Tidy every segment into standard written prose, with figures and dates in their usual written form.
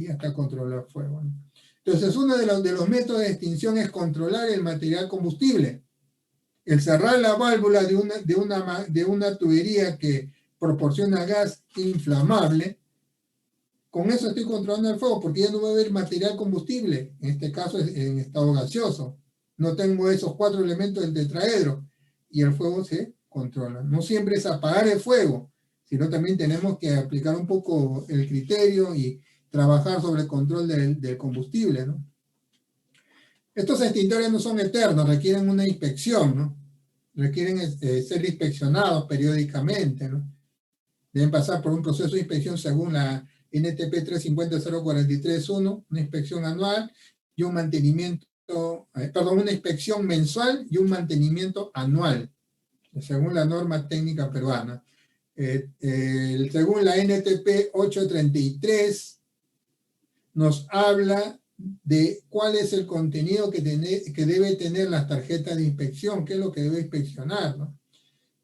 y hasta controlar fuego, ¿no? Entonces, uno de los métodos de extinción es controlar el material combustible. El cerrar la válvula de una tubería que proporciona gas inflamable, con eso estoy controlando el fuego, porque ya no va a haber material combustible, en este caso es en estado gaseoso. No tengo esos 4 elementos del tetraedro, y el fuego se controla. No siempre es apagar el fuego, sino también tenemos que aplicar un poco el criterio y trabajar sobre el control del combustible, ¿no? Estos extintores no son eternos, requieren una inspección, ¿no? Requieren ser inspeccionados periódicamente, ¿no? Deben pasar por un proceso de inspección según la NTP 350-043-1, una inspección anual y un mantenimiento, una inspección mensual y un mantenimiento anual, según la norma técnica peruana. Según la NTP 833, nos habla de cuál es el contenido que debe tener las tarjetas de inspección, qué es lo que debe inspeccionar, ¿no?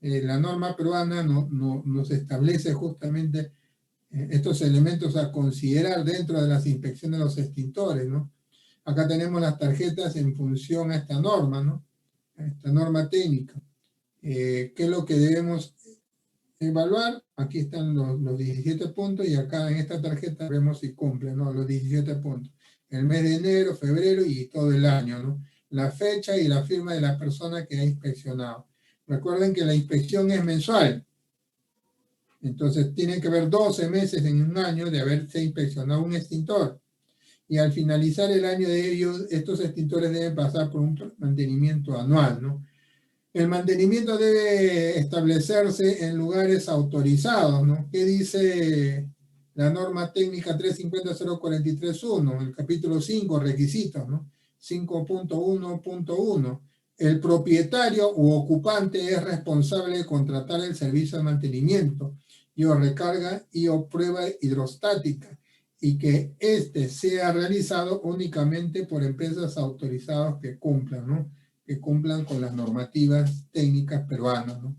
La norma peruana nos establece justamente estos elementos a considerar dentro de las inspecciones de los extintores, ¿no? Acá tenemos las tarjetas en función a esta norma, ¿no? A esta norma técnica. ¿Qué es lo que debemos evaluar? Aquí están los 17 puntos y acá en esta tarjeta vemos si cumple, ¿no? Los 17 puntos. El mes de enero, febrero y todo el año, ¿no? La fecha y la firma de la persona que ha inspeccionado. Recuerden que la inspección es mensual. Entonces tiene que haber 12 meses en un año de haberse inspeccionado un extintor. Y al finalizar el año de ellos, estos extintores deben pasar por un mantenimiento anual, ¿no? El mantenimiento debe establecerse en lugares autorizados, ¿no? ¿Qué dice la norma técnica 350-043-1? El capítulo 5, requisitos, ¿no? 5.1.1. El propietario u ocupante es responsable de contratar el servicio de mantenimiento y o recarga y o prueba hidrostática, y que éste sea realizado únicamente por empresas autorizadas que cumplan, ¿no? Que cumplan con las normativas técnicas peruanas, ¿no?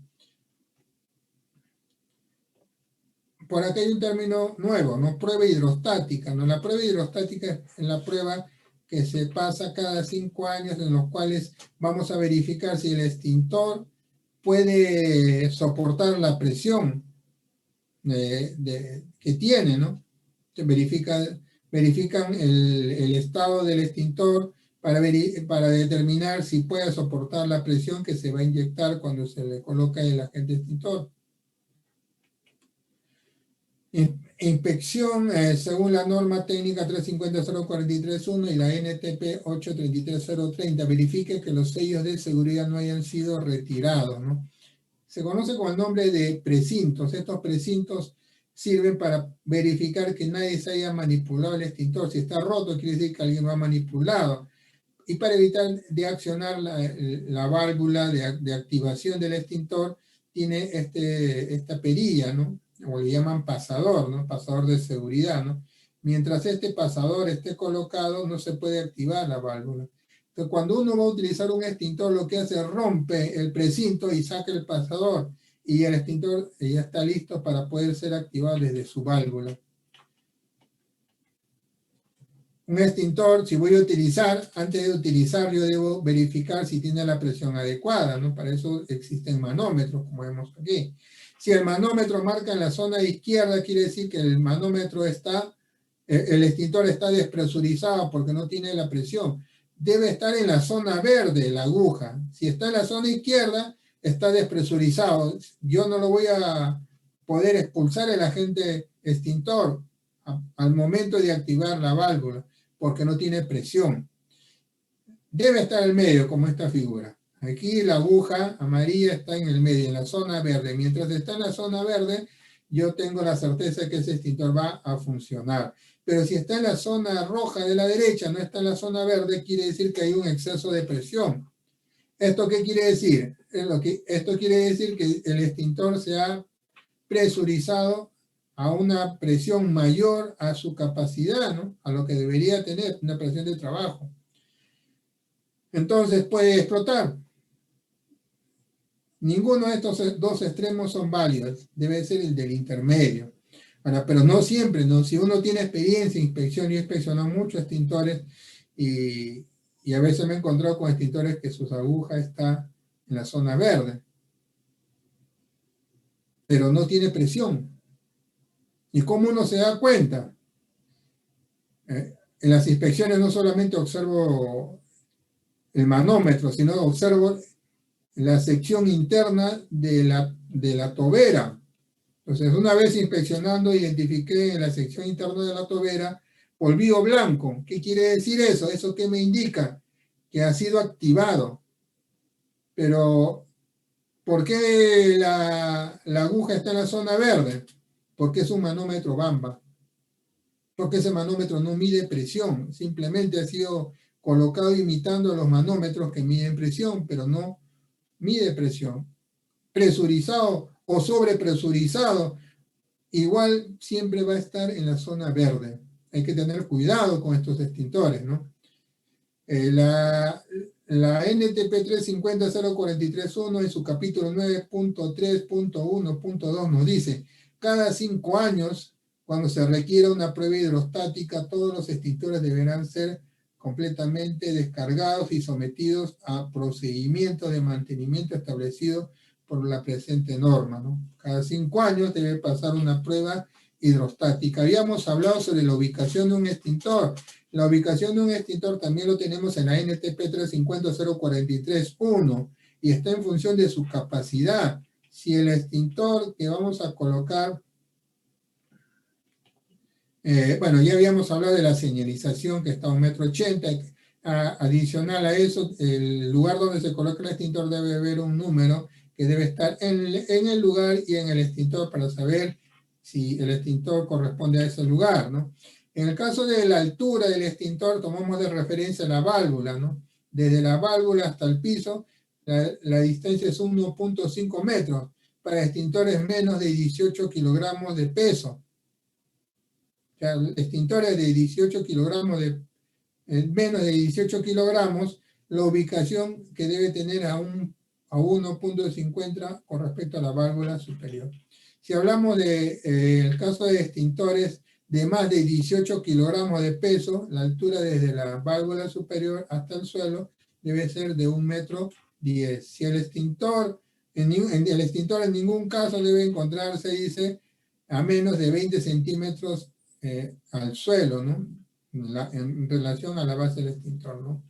Por acá hay un término nuevo, ¿no? Prueba hidrostática, ¿no? La prueba hidrostática es la prueba que se pasa cada 5 años, en los cuales vamos a verificar si el extintor puede soportar la presión que tiene, ¿no? Se verifican el estado del extintor para determinar si puede soportar la presión que se va a inyectar cuando se le coloca el agente extintor. Inspección según la norma técnica 350-043-1 y la NTP 833-030, verifique que los sellos de seguridad no hayan sido retirados, ¿no? Se conoce con el nombre de precintos. Estos precintos sirven para verificar que nadie se haya manipulado el extintor. Si está roto, quiere decir que alguien lo ha manipulado. Y para evitar de accionar la válvula de activación del extintor, tiene esta perilla, ¿no? O le llaman pasador, ¿no? Pasador de seguridad, ¿no? Mientras este pasador esté colocado, no se puede activar la válvula. Entonces, cuando uno va a utilizar un extintor, lo que hace es rompe el precinto y saca el pasador, y el extintor ya está listo para poder ser activado desde su válvula. Un extintor, si voy a utilizar, antes de utilizar, yo debo verificar si tiene la presión adecuada, ¿no? Para eso existen manómetros, como vemos aquí. Si el manómetro marca en la zona izquierda, quiere decir que el manómetro el extintor está despresurizado porque no tiene la presión. Debe estar en la zona verde, la aguja. Si está en la zona izquierda, está despresurizado. Yo no lo voy a poder expulsar el agente extintor al momento de activar la válvula, porque no tiene presión. Debe estar en el medio, como esta figura. Aquí la aguja amarilla está en el medio, en la zona verde. Mientras está en la zona verde, yo tengo la certeza de que ese extintor va a funcionar. Pero si está en la zona roja de la derecha, no está en la zona verde, quiere decir que hay un exceso de presión. ¿Esto qué quiere decir? Esto quiere decir que el extintor se ha presurizado a una presión mayor a su capacidad, ¿no? A lo que debería tener, una presión de trabajo. Entonces puede explotar. Ninguno de estos dos extremos son válidos, debe ser el del intermedio. pero no siempre, ¿no? Si uno tiene experiencia, inspección, yo he inspeccionado muchos extintores y a veces me he encontrado con extintores que sus agujas están en la zona verde, pero no tiene presión. ¿Y cómo uno se da cuenta? En las inspecciones no solamente observo el manómetro, sino observo la sección interna de la tobera. Entonces, una vez inspeccionando, identifiqué en la sección interna de la tobera polvillo blanco. ¿Qué quiere decir eso? ¿Eso qué me indica? Que ha sido activado. Pero, ¿por qué la aguja está en la zona verde? Porque es un manómetro Bamba. Porque ese manómetro no mide presión, simplemente ha sido colocado imitando los manómetros que miden presión, pero no mide presión. Presurizado o sobrepresurizado, igual siempre va a estar en la zona verde. Hay que tener cuidado con estos extintores, ¿no? La NTP 350-0431 en su capítulo 9.3.1.2 nos dice, cada 5 años, cuando se requiera una prueba hidrostática, todos los extintores deberán ser completamente descargados y sometidos a procedimientos de mantenimiento establecidos por la presente norma, ¿no? Cada 5 años debe pasar una prueba hidrostática. Habíamos hablado sobre la ubicación de un extintor. La ubicación de un extintor también lo tenemos en la NTP 350-0431 y está en función de su capacidad. Si el extintor que vamos a colocar, bueno, ya habíamos hablado de la señalización que está a 1,80 m. Adicional a eso, el lugar donde se coloca el extintor debe haber un número que debe estar en el lugar y en el extintor para saber si el extintor corresponde a ese lugar, ¿no? En el caso de la altura del extintor, tomamos de referencia la válvula, ¿no? Desde la válvula hasta el piso, la distancia es 1.5 metros. Para extintores menos de 18 kilogramos de peso. O sea, extintores de 18 kilogramos menos de 18 kilogramos, la ubicación que debe tener a 1.50 con respecto a la válvula superior. Si hablamos del caso de extintores de más de 18 kilogramos de peso, la altura desde la válvula superior hasta el suelo debe ser de 1,10 metros. Si el extintor, en ningún caso debe encontrarse, dice, a menos de 20 centímetros al suelo, ¿no? En relación a la base del extintor, ¿no?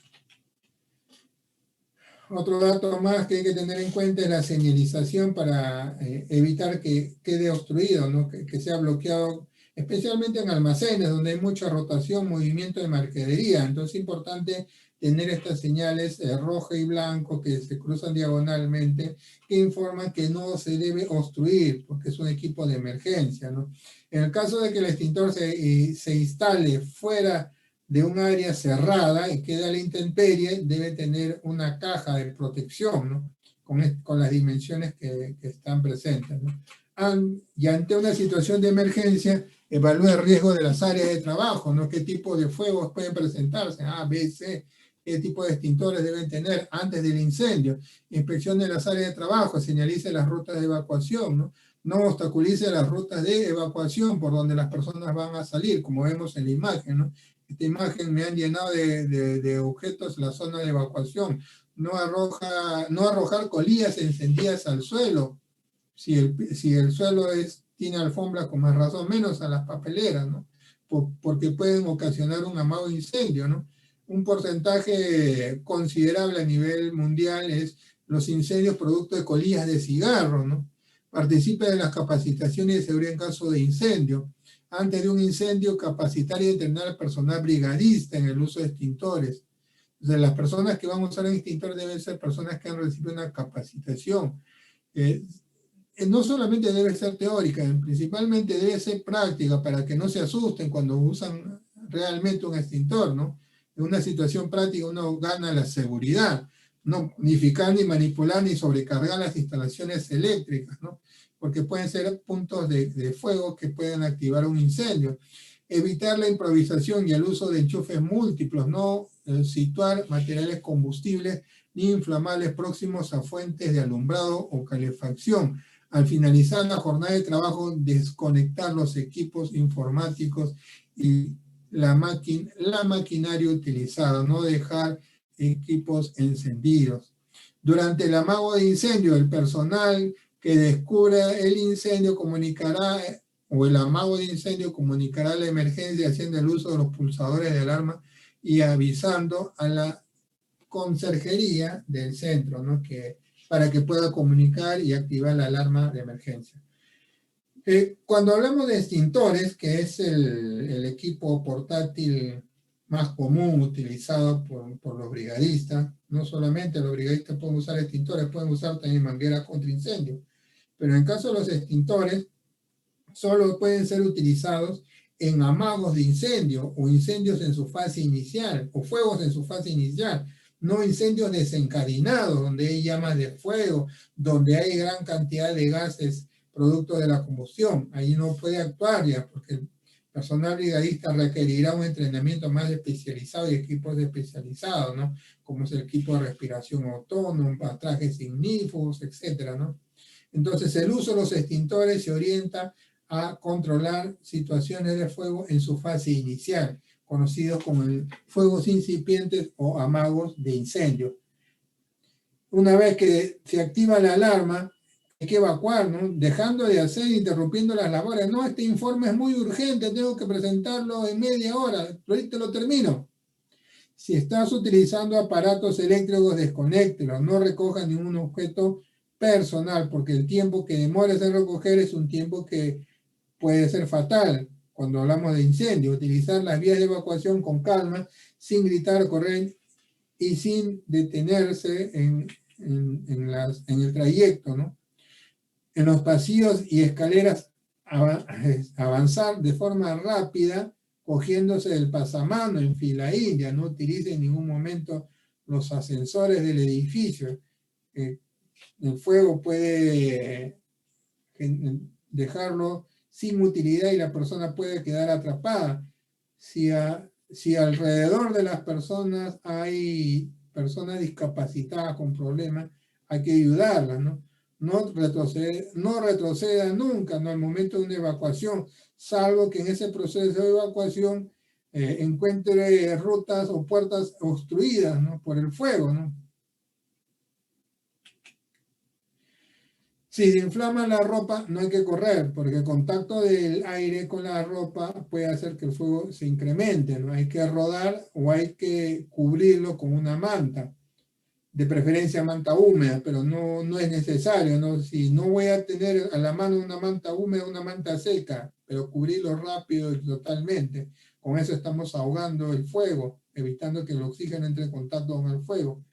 Otro dato más que hay que tener en cuenta es la señalización para evitar que quede obstruido, ¿no? Que sea bloqueado, especialmente en almacenes donde hay mucha rotación, movimiento de mercadería. Entonces es importante tener estas señales rojo y blanco que se cruzan diagonalmente, que informan que no se debe obstruir, porque es un equipo de emergencia, ¿no? En el caso de que el extintor se instale fuera de un área cerrada y queda a la intemperie, debe tener una caja de protección, ¿no? Con las dimensiones que están presentes, ¿no? Y ante una situación de emergencia, evalúe el riesgo de las áreas de trabajo, ¿no? ¿Qué tipo de fuegos pueden presentarse? A, B, C. ¿Qué tipo de extintores deben tener antes del incendio? Inspección de las áreas de trabajo, señalice las rutas de evacuación, ¿no? No obstaculice las rutas de evacuación por donde las personas van a salir, como vemos en la imagen, ¿no? Esta imagen me han llenado de objetos en la zona de evacuación. No arrojar colillas encendidas al suelo. Si el suelo tiene alfombra, con más razón, menos a las papeleras, ¿no? Porque pueden ocasionar un amado incendio, ¿no? Un porcentaje considerable a nivel mundial es los incendios producto de colillas de cigarro, ¿no? Participe de las capacitaciones de seguridad en caso de incendio. Antes de un incendio, capacitar y entrenar al personal brigadista en el uso de extintores. O sea, las personas que van a usar el extintor deben ser personas que han recibido una capacitación. No solamente debe ser teórica, principalmente debe ser práctica para que no se asusten cuando usan realmente un extintor, ¿no? En una situación práctica uno gana la seguridad, no unificar ni manipular ni sobrecargar las instalaciones eléctricas, ¿no? Porque pueden ser puntos de fuego que pueden activar un incendio. Evitar la improvisación y el uso de enchufes múltiplos, no situar materiales combustibles ni inflamables próximos a fuentes de alumbrado o calefacción. Al finalizar la jornada de trabajo, desconectar los equipos informáticos y la maquinaria utilizada, no dejar equipos encendidos. Durante el amago de incendio, el personal que descubra el incendio comunicará, o el amago de incendio comunicará la emergencia haciendo el uso de los pulsadores de alarma y avisando a la conserjería del centro, ¿no? Para que pueda comunicar y activar la alarma de emergencia. Cuando hablamos de extintores, que es el equipo portátil más común utilizado por los brigadistas, no solamente los brigadistas pueden usar extintores, pueden usar también mangueras contra incendio, pero en caso de los extintores, solo pueden ser utilizados en amagos de incendio o incendios en su fase inicial o fuegos en su fase inicial, no incendios desencadenados donde hay llamas de fuego, donde hay gran cantidad de gases producto de la combustión. Ahí no puede actuar ya porque el personal brigadista requerirá un entrenamiento más especializado y equipos especializados, ¿no? Como es el equipo de respiración autónomo, trajes ignífugos, etcétera, ¿no? Entonces el uso de los extintores se orienta a controlar situaciones de fuego en su fase inicial, conocidos como fuegos incipientes o amagos de incendio. Una vez que se activa la alarma, hay que evacuar, ¿no? Dejando de hacer, interrumpiendo las labores. No, este informe es muy urgente, tengo que presentarlo en media hora, ahorita lo termino. Si estás utilizando aparatos eléctricos, desconéctelos, no recojas ningún objeto personal, porque el tiempo que demores en recoger es un tiempo que puede ser fatal. Cuando hablamos de incendio, utilizar las vías de evacuación con calma, sin gritar, correr y sin detenerse en el trayecto, ¿no? En los pasillos y escaleras avanzar de forma rápida, cogiéndose del pasamano en fila india, no utilice en ningún momento los ascensores del edificio. El fuego puede dejarlo sin utilidad y la persona puede quedar atrapada. Si alrededor de las personas hay personas discapacitadas con problemas, hay que ayudarlas, ¿no? No retroceda nunca, ¿no? Al momento de una evacuación, salvo que en ese proceso de evacuación encuentre rutas o puertas obstruidas, ¿no? Por el fuego, ¿no? Si se inflama la ropa, no hay que correr, porque el contacto del aire con la ropa puede hacer que el fuego se incremente, ¿no? Hay que rodar o hay que cubrirlo con una manta, de preferencia manta húmeda, pero no es necesario, ¿no? Si no voy a tener a la mano una manta húmeda, una manta seca, pero cubrirlo rápido y totalmente. Con eso estamos ahogando el fuego, evitando que el oxígeno entre en contacto con el fuego.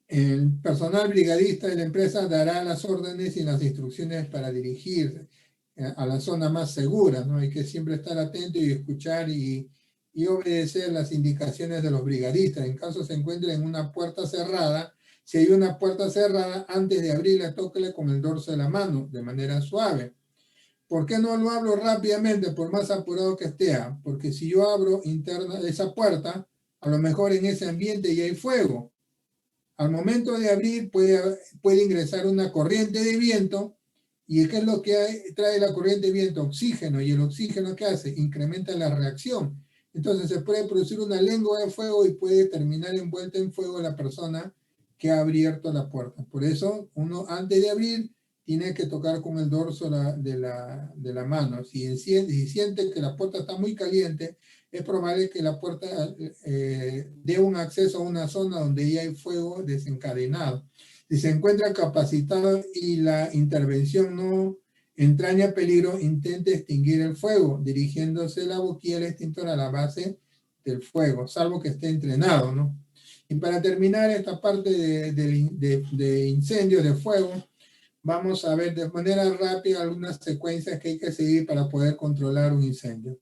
El personal brigadista de la empresa dará las órdenes y las instrucciones para dirigirse a la zona más segura, ¿no? Hay que siempre estar atento y escuchar y obedecer las indicaciones de los brigadistas. En caso se encuentre en una puerta cerrada, si hay una puerta cerrada, antes de abrirla, tóquele con el dorso de la mano, de manera suave. ¿Por qué no lo abro rápidamente, por más apurado que esté? Porque si yo abro esa puerta, a lo mejor en ese ambiente ya hay fuego. Al momento de abrir puede ingresar una corriente de viento. ¿Y qué es lo que trae la corriente de viento? Oxígeno. ¿Y el oxígeno qué hace? Incrementa la reacción. Entonces se puede producir una lengua de fuego y puede terminar envuelta en fuego la persona que ha abierto la puerta. Por eso uno antes de abrir tiene que tocar con el dorso de la mano. Si siente que la puerta está muy caliente, es probable que la puerta dé un acceso a una zona donde ya hay fuego desencadenado. Si se encuentra capacitado y la intervención no entraña peligro, intente extinguir el fuego, dirigiéndose la boquilla del extintor a la base del fuego, salvo que esté entrenado, ¿no? Y para terminar esta parte de incendios, de fuego, vamos a ver de manera rápida algunas secuencias que hay que seguir para poder controlar un incendio.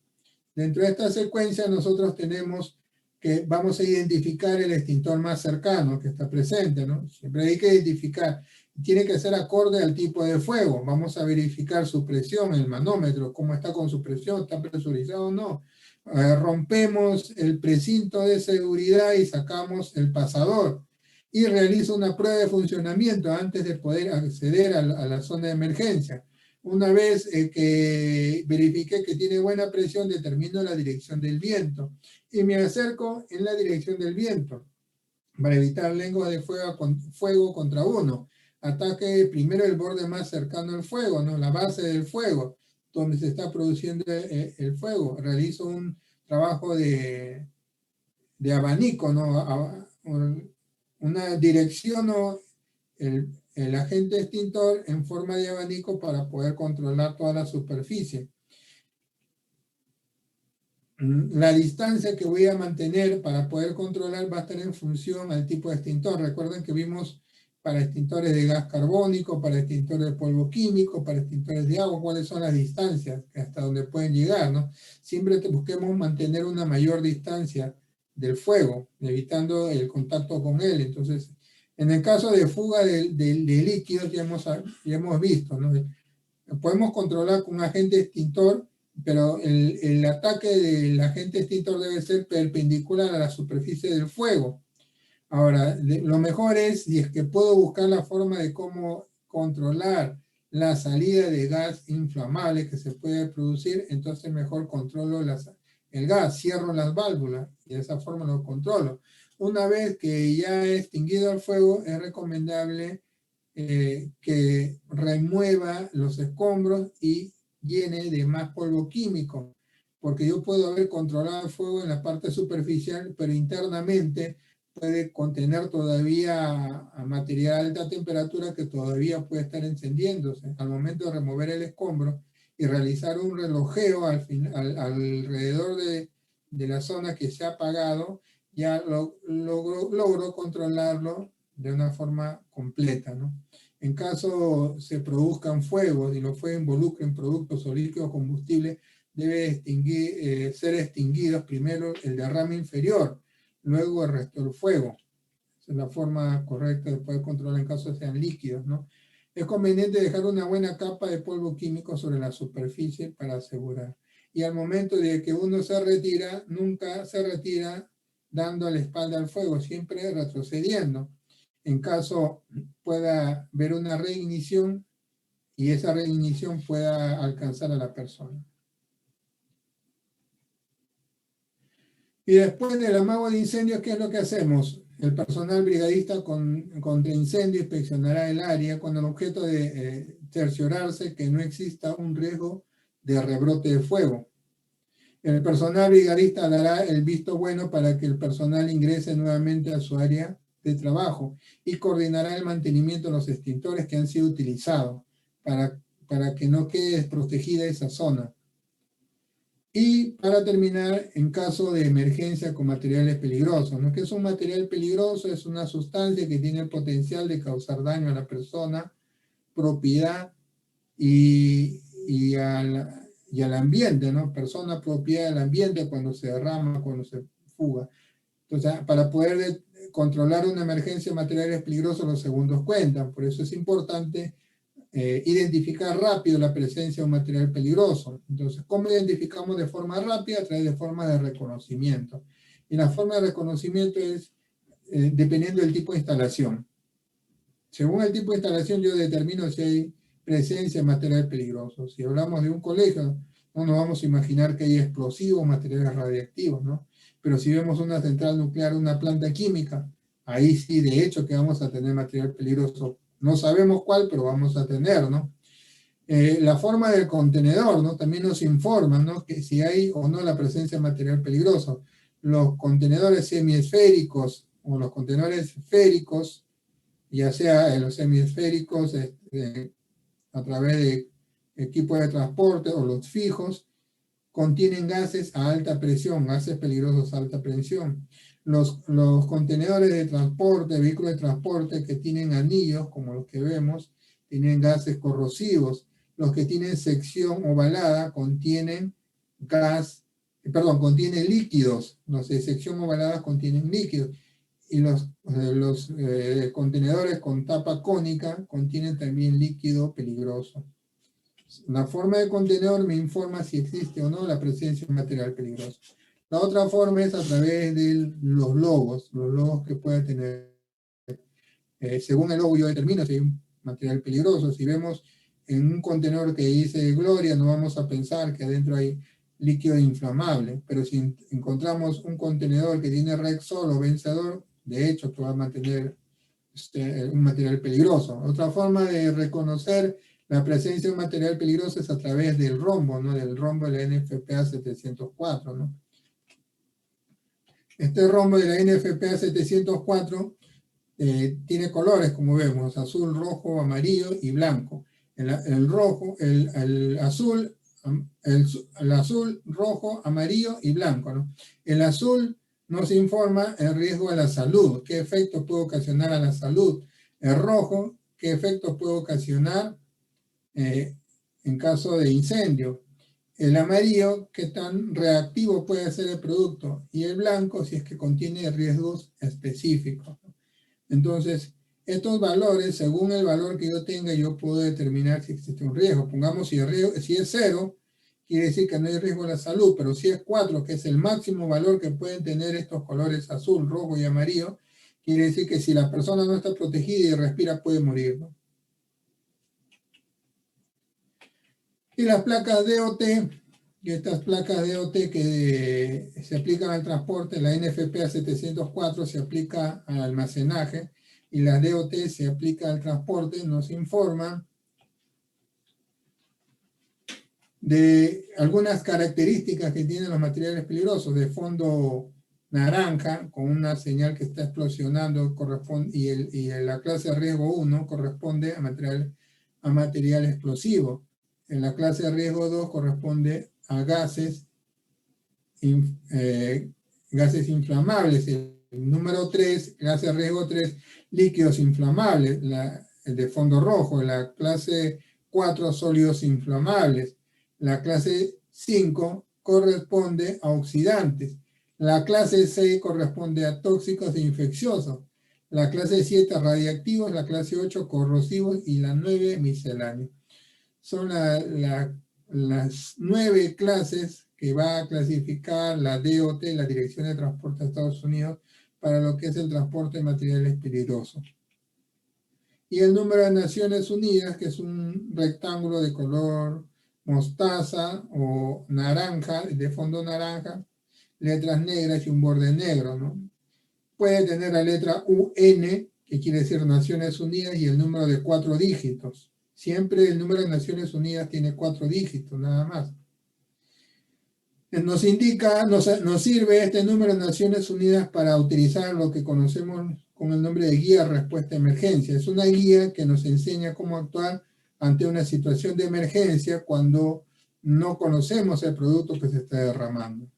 Dentro de esta secuencia nosotros tenemos que vamos a identificar el extintor más cercano que está presente, ¿no? Siempre hay que identificar, tiene que ser acorde al tipo de fuego. Vamos a verificar su presión, el manómetro, cómo está con su presión, está presurizado o no. Rompemos el precinto de seguridad y sacamos el pasador. y realizo una prueba de funcionamiento antes de poder acceder a la zona de emergencia. Una vez que verifique que tiene buena presión, determino la dirección del viento y me acerco en la dirección del viento para evitar lenguas de fuego contra uno. Ataque primero el borde más cercano al fuego, ¿no? La base del fuego, donde se está produciendo el fuego. Realizo un trabajo de abanico, ¿no? Una dirección o el agente extintor en forma de abanico para poder controlar toda la superficie. La distancia que voy a mantener para poder controlar va a estar en función al tipo de extintor. Recuerden que vimos para extintores de gas carbónico, para extintores de polvo químico, para extintores de agua, cuáles son las distancias hasta donde pueden llegar, ¿no? Siempre busquemos mantener una mayor distancia del fuego, evitando el contacto con él. Entonces, en el caso de fuga de líquidos, ya hemos visto, ¿no? Podemos controlar con un agente extintor, pero el ataque del agente extintor debe ser perpendicular a la superficie del fuego. Ahora, lo mejor es, y es que puedo buscar la forma de cómo controlar la salida de gas inflamable que se puede producir, entonces mejor controlo el gas, cierro las válvulas y de esa forma lo controlo. Una vez que ya he extinguido el fuego, es recomendable que remueva los escombros y llene de más polvo químico, porque yo puedo haber controlado el fuego en la parte superficial, pero internamente puede contener todavía a material a alta temperatura que todavía puede estar encendiéndose. Al momento de remover el escombro y realizar un relojeo alrededor de la zona que se ha apagado, ya logro controlarlo de una forma completa, ¿no? En caso se produzcan fuegos y los fuegos involucren productos o líquidos combustibles, debe ser extinguidos primero el derrame inferior, luego el resto del fuego. Esa es la forma correcta de poder controlar en caso sean líquidos, ¿no? Es conveniente dejar una buena capa de polvo químico sobre la superficie para asegurar. Y al momento de que uno se retira, nunca se retira dando la espalda al fuego, siempre retrocediendo. En caso pueda haber una reignición y esa reignición pueda alcanzar a la persona. Y después del amago de incendios, ¿qué es lo que hacemos? El personal brigadista contra incendio inspeccionará el área con el objeto de cerciorarse que no exista un riesgo de rebrote de fuego. El personal brigadista dará el visto bueno para que el personal ingrese nuevamente a su área de trabajo y coordinará el mantenimiento de los extintores que han sido utilizados para que no quede desprotegida esa zona. Y para terminar, en caso de emergencia con materiales peligrosos, ¿no? ¿Qué es un material peligroso? Es una sustancia que tiene el potencial de causar daño a la persona, propiedad y al ambiente, ¿no? Persona, propiedad del ambiente cuando se derrama, cuando se fuga. Entonces, para poder controlar una emergencia de materiales peligrosos, los segundos cuentan. Por eso es importante identificar rápido la presencia de un material peligroso. Entonces, ¿cómo identificamos de forma rápida? A través de formas de reconocimiento. Y la forma de reconocimiento es dependiendo del tipo de instalación. Según el tipo de instalación, yo determino si hay presencia de material peligroso. Si hablamos de un colegio, no nos vamos a imaginar que hay explosivos, materiales radiactivos, ¿no? Pero si vemos una central nuclear, una planta química, ahí sí, de hecho, que vamos a tener material peligroso. No sabemos cuál, pero vamos a tener, ¿no? La forma del contenedor, ¿no? También nos informa, ¿no? Que si hay o no la presencia de material peligroso. Los contenedores semiesféricos o los contenedores esféricos, ya sea en los semiesféricos a través de equipos de transporte o los fijos, contienen gases a alta presión, gases peligrosos a alta presión. Los contenedores de transporte, vehículos de transporte que tienen anillos, como los que vemos, tienen gases corrosivos. Los que tienen sección ovalada contienen contienen líquidos. Los de sección ovalada contienen líquidos. Y los contenedores con tapa cónica contienen también líquido peligroso. La forma de contenedor me informa si existe o no la presencia de material peligroso. La otra forma es a través de los logos que puede tener. Según el logo yo determino si hay un material peligroso. Si vemos en un contenedor que dice Gloria, no vamos a pensar que adentro hay líquido inflamable, pero si encontramos un contenedor que tiene Rexol o vencedor, de hecho que va a mantener un material peligroso. Otra forma de reconocer la presencia de un material peligroso es a través del rombo, ¿no? Del rombo de la NFPA 704, ¿no? Este rombo de la NFPA 704 tiene colores, como vemos, azul, rojo, amarillo y blanco. El rojo, el azul, rojo, amarillo y blanco, ¿no? El azul nos informa el riesgo a la salud, qué efectos puede ocasionar a la salud. El rojo, qué efectos puede ocasionar en caso de incendio. El amarillo, qué tan reactivo puede ser el producto. Y el blanco, si es que contiene riesgos específicos. Entonces, estos valores, según el valor que yo tenga, yo puedo determinar si existe un riesgo. Pongamos si es 0, quiere decir que no hay riesgo a la salud, pero si es 4, que es el máximo valor que pueden tener estos colores azul, rojo y amarillo, quiere decir que si la persona no está protegida y respira, puede morir, ¿no? Y las placas DOT, y estas placas DOT que se aplican al transporte, la NFPA 704 se aplica al almacenaje, y la DOT se aplica al transporte, nos informan de algunas características que tienen los materiales peligrosos, de fondo naranja, con una señal que está explosionando, y la clase de riesgo 1 corresponde a material explosivo. En la clase de riesgo 2 corresponde a gases inflamables. El número 3, clase de riesgo 3, líquidos inflamables, de fondo rojo. La clase 4, sólidos inflamables. La clase 5 corresponde a oxidantes. La clase 6 corresponde a tóxicos e infecciosos. La clase 7, radiactivos. La clase 8, corrosivos. Y la 9, misceláneos. Son las 9 clases que va a clasificar la DOT, la Dirección de Transporte de Estados Unidos, para lo que es el transporte de materiales peligrosos. Y el número de Naciones Unidas, que es un rectángulo de color mostaza o naranja, de fondo naranja, letras negras y un borde negro, ¿no? Puede tener la letra UN, que quiere decir Naciones Unidas, y el número de 4 dígitos. Siempre el número de Naciones Unidas tiene 4 dígitos, nada más. Nos sirve este número de Naciones Unidas para utilizar lo que conocemos con el nombre de guía respuesta a emergencia. Es una guía que nos enseña cómo actuar ante una situación de emergencia cuando no conocemos el producto que se está derramando.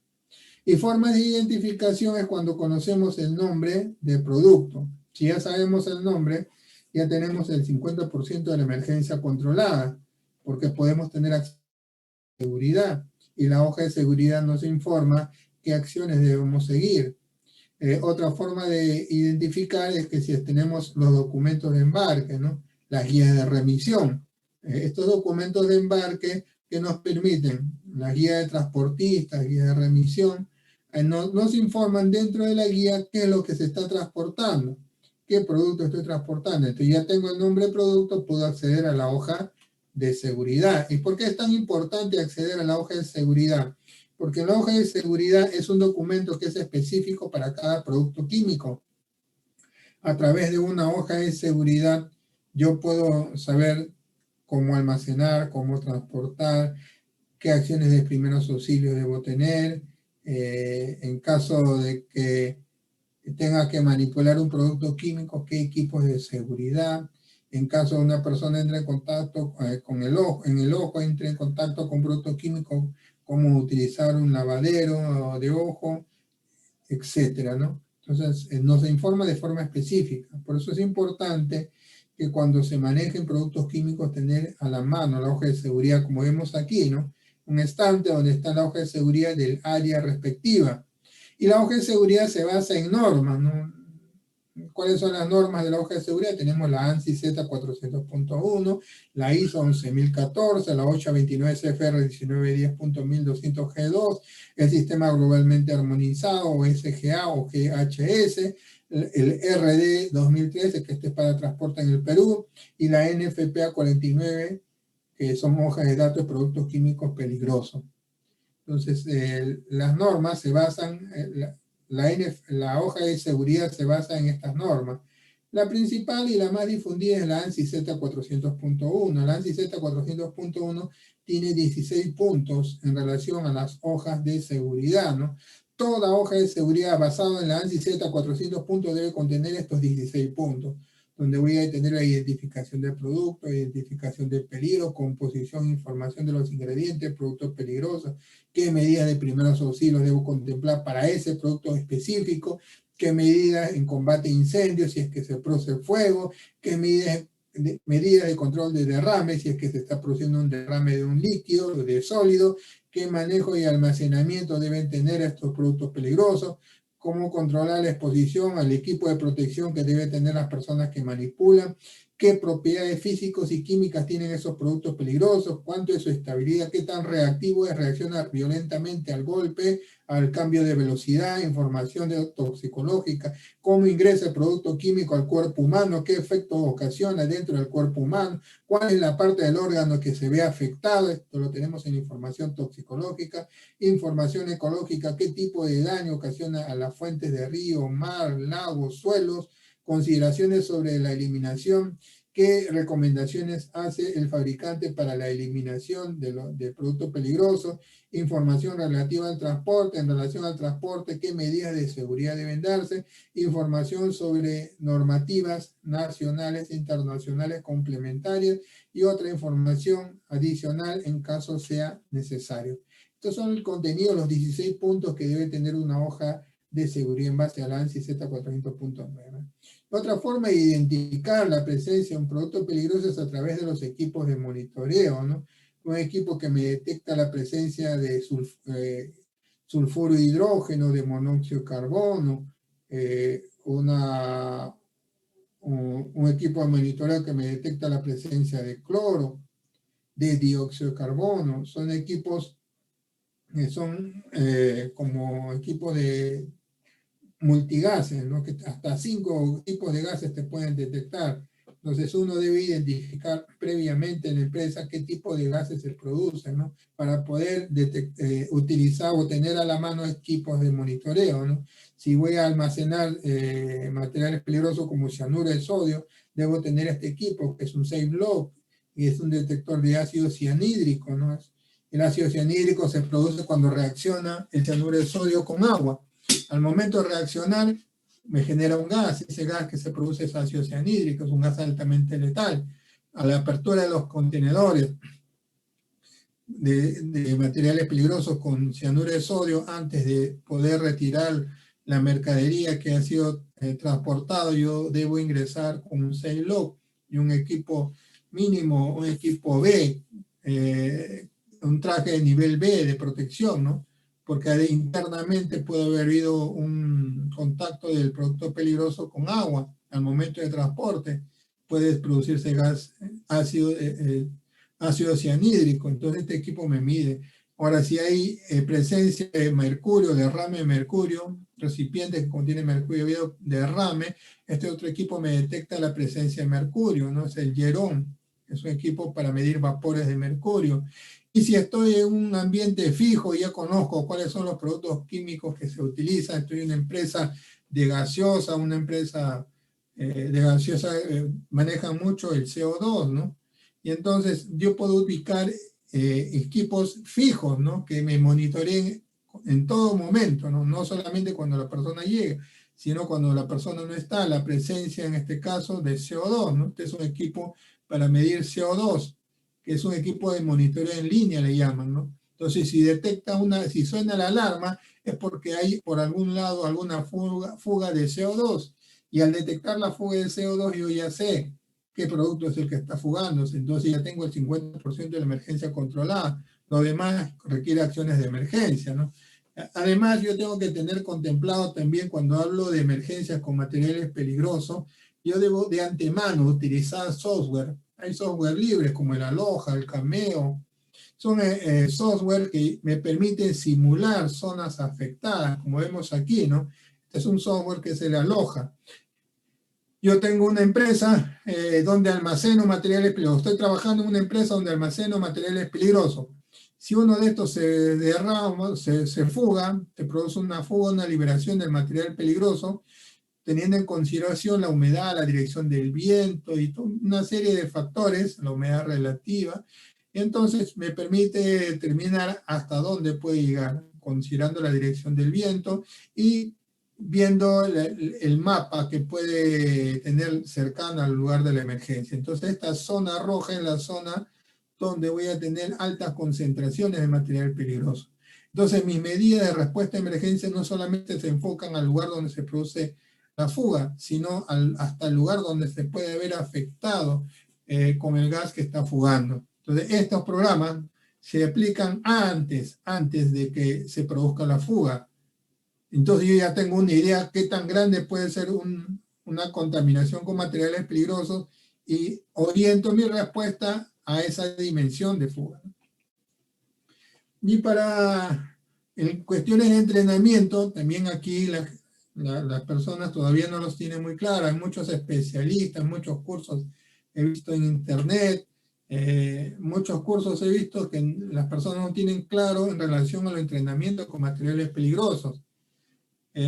Y formas de identificación es cuando conocemos el nombre del producto. Si ya sabemos el nombre, ya tenemos el 50% de la emergencia controlada, porque podemos tener acceso a seguridad, y la hoja de seguridad nos informa qué acciones debemos seguir. Otra forma de identificar es que si tenemos los documentos de embarque, ¿no? Las guías de remisión. Estos documentos de embarque que nos permiten, las guías de transportistas, guías de remisión, nos informan dentro de la guía qué es lo que se está transportando, qué producto estoy transportando. Entonces ya tengo el nombre del producto, puedo acceder a la hoja de seguridad. ¿Y por qué es tan importante acceder a la hoja de seguridad? Porque la hoja de seguridad es un documento que es específico para cada producto químico. A través de una hoja de seguridad yo puedo saber cómo almacenar, cómo transportar, qué acciones de primeros auxilios debo tener, en caso de que tenga que manipular un producto químico, qué equipos de seguridad. En caso de una persona entre en contacto con el ojo entre en contacto con producto químico, cómo utilizar un lavadero de ojo, etcétera, ¿no? Entonces, nos informa de forma específica. Por eso es importante que cuando se manejen productos químicos, tener a la mano la hoja de seguridad, como vemos aquí, ¿no? Un estante donde está la hoja de seguridad del área respectiva. Y la hoja de seguridad se basa en normas, ¿no? ¿Cuáles son las normas de la hoja de seguridad? Tenemos la ANSI Z400.1, la ISO 11014, la 829 CFR 1910.1200G2, el Sistema Globalmente Armonizado, o SGA o GHS, el RD 2013, que este es para transporte en el Perú, y la NFPA 49, que son hojas de datos de productos químicos peligrosos. Entonces, las normas se basan, la hoja de seguridad se basa en estas normas. La principal y la más difundida es la ANSI Z400.1. La ANSI Z400.1 tiene 16 puntos en relación a las hojas de seguridad, ¿no? Toda hoja de seguridad basada en la ANSI Z400 debe contener estos 16 puntos, donde voy a tener la identificación del producto, identificación del peligro, composición, información de los ingredientes, productos peligrosos, qué medidas de primeros auxilios debo contemplar para ese producto específico, qué medidas en combate a incendios si es que se produce fuego, qué medidas de control de derrame si es que se está produciendo un derrame de un líquido o de sólido, qué manejo y almacenamiento deben tener estos productos peligrosos, cómo controlar la exposición al equipo de protección que deben tener las personas que manipulan, qué propiedades físicas y químicas tienen esos productos peligrosos, cuánto es su estabilidad, qué tan reactivo es, reaccionar violentamente al golpe, al cambio de velocidad, información toxicológica, cómo ingresa el producto químico al cuerpo humano, qué efectos ocasiona dentro del cuerpo humano, cuál es la parte del órgano que se ve afectada, esto lo tenemos en información toxicológica, información ecológica, qué tipo de daño ocasiona a las fuentes de río, mar, lagos, suelos, consideraciones sobre la eliminación, qué recomendaciones hace el fabricante para la eliminación de productos peligrosos, información relativa al transporte, en relación al transporte, qué medidas de seguridad deben darse, información sobre normativas nacionales e internacionales complementarias y otra información adicional en caso sea necesario. Estos son el contenido, los 16 puntos que debe tener una hoja de seguridad en base a la ANSI Z400.9. Otra forma de identificar la presencia de un producto peligroso es a través de los equipos de monitoreo, ¿no? Un equipo que me detecta la presencia de sulfuro de hidrógeno, de monóxido de carbono, un equipo de monitoreo que me detecta la presencia de cloro, de dióxido de carbono. Son equipos que son como equipos de multigases, ¿no? Que hasta 5 tipos de gases te pueden detectar. Entonces uno debe identificar previamente en la empresa qué tipo de gases se producen, ¿no? Para poder utilizar o tener a la mano equipos de monitoreo, ¿no? Si voy a almacenar materiales peligrosos como cianuro de sodio, debo tener este equipo que es un safe log y es un detector de ácido cianhídrico, ¿no? El ácido cianhídrico se produce cuando reacciona el cianuro de sodio con agua. Al momento de reaccionar, me genera un gas. Ese gas que se produce es ácido cianhídrico, es un gas altamente letal. A la apertura de los contenedores de materiales peligrosos con cianuro de sodio, antes de poder retirar la mercadería que ha sido transportado, yo debo ingresar con un safe log y un equipo mínimo, un equipo B, un traje de nivel B de protección, ¿no? Porque internamente puede haber habido un contacto del producto peligroso con agua al momento de transporte, puede producirse gas ácido cianhídrico, entonces este equipo me mide. Ahora, si hay presencia de mercurio, derrame de mercurio, recipiente que contiene mercurio, derrame, este otro equipo me detecta la presencia de mercurio, ¿no? Es el Geron, es un equipo para medir vapores de mercurio. Y si estoy en un ambiente fijo, ya conozco cuáles son los productos químicos que se utilizan, estoy en una empresa de gaseosa, una empresa de gaseosa, manejan mucho el CO2, ¿no? Y entonces yo puedo ubicar equipos fijos, ¿no? Que me monitoreen en todo momento, ¿no? No solamente cuando la persona llega, sino cuando la persona no está, la presencia en este caso de CO2, ¿no? Este es un equipo para medir CO2, que es un equipo de monitoreo en línea, le llaman, ¿no? Entonces, si detecta si suena la alarma, es porque hay por algún lado alguna fuga de CO2. Y al detectar la fuga de CO2, yo ya sé qué producto es el que está fugándose. Entonces ya tengo el 50% de la emergencia controlada. Lo demás requiere acciones de emergencia, ¿no? Además, yo tengo que tener contemplado también cuando hablo de emergencias con materiales peligrosos, yo debo de antemano utilizar software. Hay software libres como el Aloha, el Cameo. Son software que me permiten simular zonas afectadas, como vemos aquí, ¿no? Este es un software que se le Aloha. Yo tengo una empresa donde almaceno materiales peligrosos. Estoy trabajando en una empresa donde almaceno materiales peligrosos. Si uno de estos se derrama, se fuga, se produce una fuga, una liberación del material peligroso, teniendo en consideración la humedad, la dirección del viento y una serie de factores, la humedad relativa, entonces me permite determinar hasta dónde puede llegar, considerando la dirección del viento y viendo el mapa que puede tener cercano al lugar de la emergencia. Entonces esta zona roja es la zona donde voy a tener altas concentraciones de material peligroso. Entonces mis medidas de respuesta a emergencia no solamente se enfocan al lugar donde se produce la fuga, sino hasta el lugar donde se puede ver afectado con el gas que está fugando. Entonces estos programas se aplican antes de que se produzca la fuga. Entonces yo ya tengo una idea qué tan grande puede ser una contaminación con materiales peligrosos y oriento mi respuesta a esa dimensión de fuga. Y para en cuestiones de entrenamiento, también aquí las personas todavía no los tienen muy claras. Hay muchos especialistas, muchos cursos he visto en internet, muchos cursos he visto que las personas no tienen claro en relación al entrenamiento con materiales peligrosos.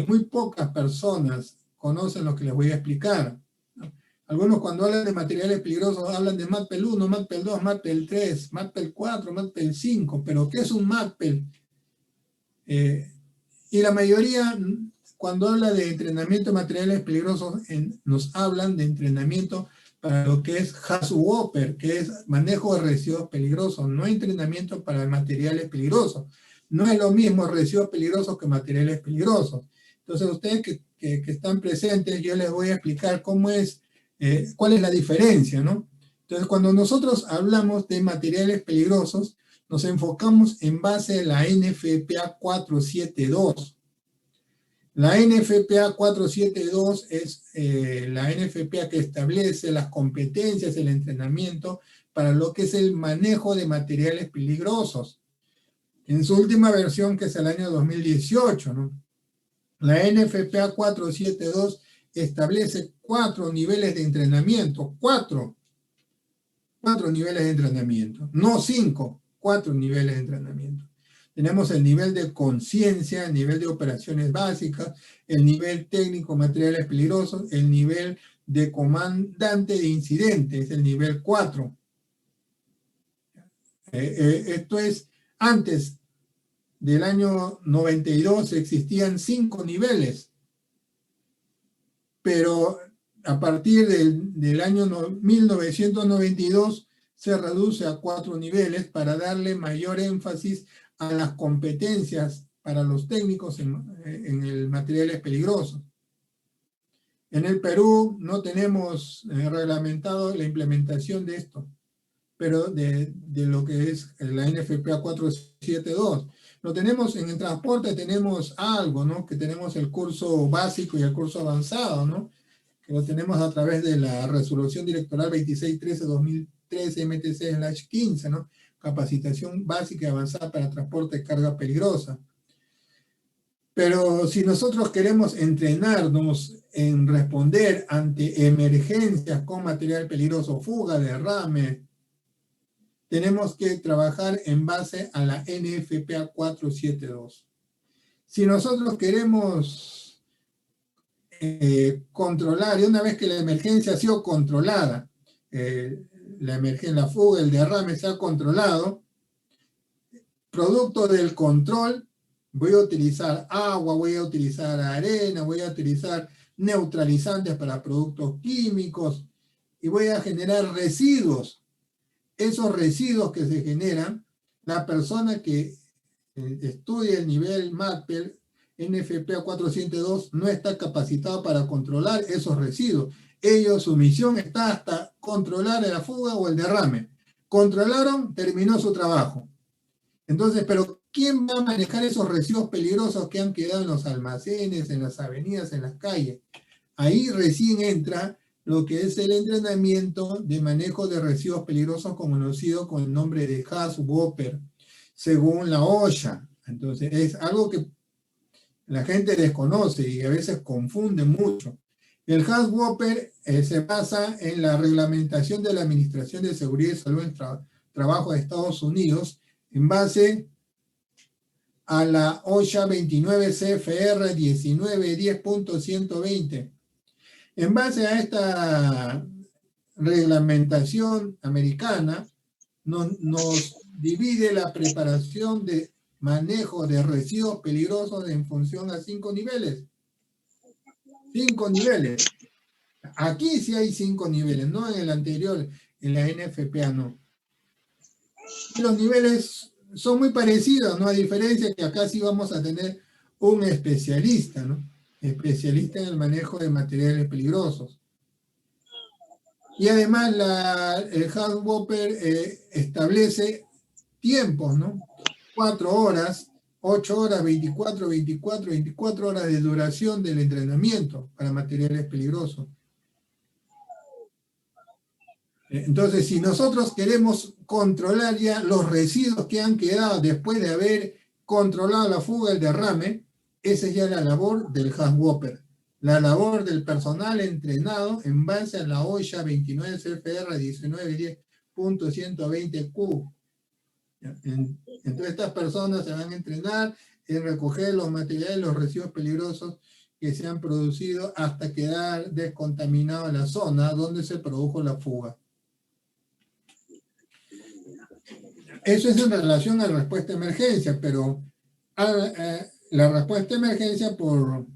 Muy pocas personas conocen lo que les voy a explicar, ¿no? Algunos cuando hablan de materiales peligrosos hablan de MATPEL 1, MATPEL 2, MATPEL 3, MATPEL 4, MATPEL 5, pero ¿qué es un MATPEL? Y la mayoría, cuando habla de entrenamiento de materiales peligrosos, nos hablan de entrenamiento para lo que es HAZU-OPER, que es manejo de residuos peligrosos, no entrenamiento para materiales peligrosos. No es lo mismo residuos peligrosos que materiales peligrosos. Entonces, ustedes que están presentes, yo les voy a explicar cómo es, cuál es la diferencia, ¿no? Entonces, cuando nosotros hablamos de materiales peligrosos, nos enfocamos en base a la NFPA 472. La NFPA 472 es la NFPA que establece las competencias, el entrenamiento para lo que es el manejo de materiales peligrosos. En su última versión, que es el año 2018, ¿no? La NFPA 472 establece 4 niveles de entrenamiento, 4 niveles de entrenamiento, no 5, 4 niveles de entrenamiento. Tenemos el nivel de conciencia, el nivel de operaciones básicas, el nivel técnico materiales peligrosos, el nivel de comandante de incidentes, el nivel 4. Esto es, antes del año 92 existían 5 niveles, pero a partir del año 1992 se reduce a 4 niveles para darle mayor énfasis a las competencias para los técnicos en el materiales peligrosos. En el Perú no tenemos reglamentado la implementación de esto, pero de lo que es la NFPA 472. Lo tenemos en el transporte, tenemos algo, ¿no? Que tenemos el curso básico y el curso avanzado, ¿no? Que lo tenemos a través de la resolución directoral 2613-2013 MTC/15, ¿no? Capacitación básica y avanzada para transporte de carga peligrosa. Pero si nosotros queremos entrenarnos en responder ante emergencias con material peligroso, fuga, derrame, tenemos que trabajar en base a la NFPA 472. Si nosotros queremos controlar, y una vez que la emergencia ha sido controlada, la fuga, el derrame se ha controlado, producto del control, voy a utilizar agua, voy a utilizar arena, voy a utilizar neutralizantes para productos químicos y voy a generar residuos. Esos residuos que se generan, la persona que estudia el nivel MATPEL NFPA 402 no está capacitado para controlar esos residuos. Su misión está hasta controlar la fuga o el derrame. Controlaron, terminó su trabajo. Entonces, pero ¿quién va a manejar esos residuos peligrosos que han quedado en los almacenes, en las avenidas, en las calles? Ahí recién entra lo que es el entrenamiento de manejo de residuos peligrosos conocido con el nombre de HACCP, según la OSHA. Entonces, es algo que la gente desconoce y a veces confunde mucho. El HACCP se basa en la reglamentación de la Administración de Seguridad y Salud en Trabajo de Estados Unidos en base a la OSHA 29 CFR 1910.120. En base a esta reglamentación americana, nos divide la preparación de manejo de residuos peligrosos en función a 5 niveles. 5 niveles. Aquí sí hay 5 niveles, no en el anterior, en la NFPA no. Y los niveles son muy parecidos, ¿no? A diferencia que acá sí vamos a tener un especialista, ¿no? Especialista en el manejo de materiales peligrosos. Y además el HACCP establece tiempos, ¿no? 4 horas, 8 horas, 24 horas de duración del entrenamiento para materiales peligrosos. Entonces, si nosotros queremos controlar ya los residuos que han quedado después de haber controlado la fuga, el derrame, esa es ya la labor del HACCP. La labor del personal entrenado en base a la OSHA 29 CFR 1910.120Q. Entonces estas personas se van a entrenar en recoger los materiales, los residuos peligrosos que se han producido hasta quedar descontaminada la zona donde se produjo la fuga. Eso es en relación a la respuesta a emergencia, pero la respuesta a emergencia por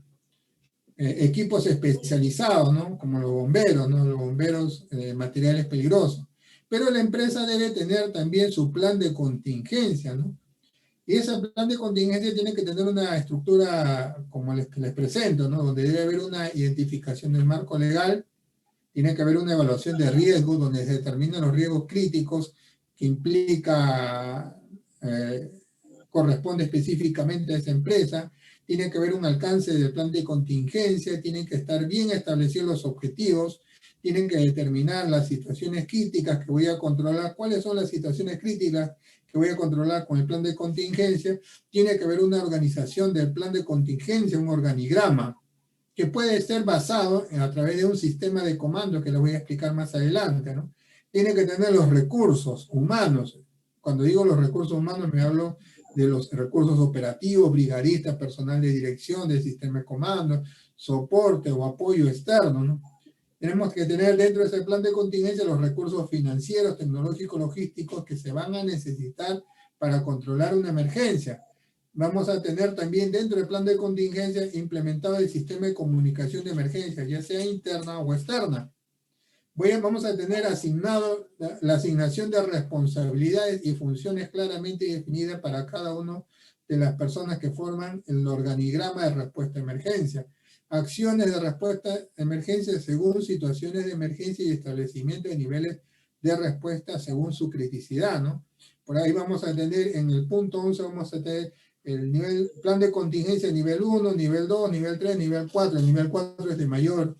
equipos especializados, ¿no? Como los bomberos, ¿no? Los bomberos materiales peligrosos. Pero la empresa debe tener también su plan de contingencia, ¿no? Y ese plan de contingencia tiene que tener una estructura como les presento, ¿no? Donde debe haber una identificación del marco legal, tiene que haber una evaluación de riesgos donde se determinan los riesgos críticos que implica, corresponde específicamente a esa empresa, tiene que haber un alcance del plan de contingencia, tienen que estar bien establecidos los objetivos, tienen que determinar las situaciones críticas que voy a controlar, cuáles son las situaciones críticas que voy a controlar con el plan de contingencia, tiene que haber una organización del plan de contingencia, un organigrama, que puede ser basado a través de un sistema de comando que les voy a explicar más adelante, ¿no? Tiene que tener los recursos humanos. Cuando digo los recursos humanos me hablo de los recursos operativos, brigadistas, personal de dirección del sistema de comando, soporte o apoyo externo, ¿no? Tenemos que tener dentro de ese plan de contingencia los recursos financieros, tecnológicos, logísticos que se van a necesitar para controlar una emergencia. Vamos a tener también dentro del plan de contingencia implementado el sistema de comunicación de emergencia, ya sea interna o externa. Vamos a tener asignado la asignación de responsabilidades y funciones claramente definidas para cada una de las personas que forman el organigrama de respuesta a emergencia. Acciones de respuesta a emergencia según situaciones de emergencia y establecimiento de niveles de respuesta según su criticidad, ¿no? Por ahí vamos a tener en el punto 11, vamos a tener el nivel, plan de contingencia nivel 1, nivel 2, nivel 3, nivel 4. El nivel 4 es de mayor,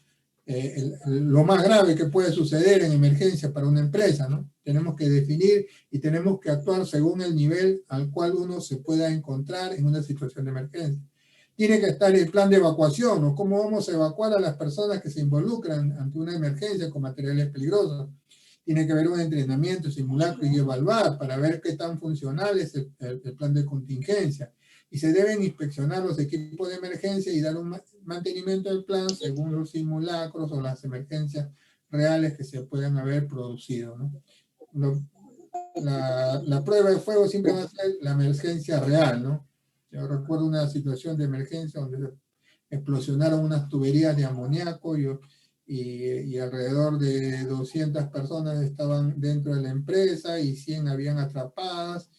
lo más grave que puede suceder en emergencia para una empresa, ¿no? Tenemos que definir y tenemos que actuar según el nivel al cual uno se pueda encontrar en una situación de emergencia. Tiene que estar el plan de evacuación, o cómo vamos a evacuar a las personas que se involucran ante una emergencia con materiales peligrosos. Tiene que haber un entrenamiento, simulacro y evaluar para ver qué tan funcional es el plan de contingencia. Y se deben inspeccionar los equipos de emergencia y dar un mantenimiento del plan según los simulacros o las emergencias reales que se puedan haber producido, ¿no? La prueba de fuego siempre va a ser la emergencia real, ¿no? Yo recuerdo una situación de emergencia donde explosionaron unas tuberías de amoníaco y alrededor de 200 personas estaban dentro de la empresa y 100 habían atrapadas.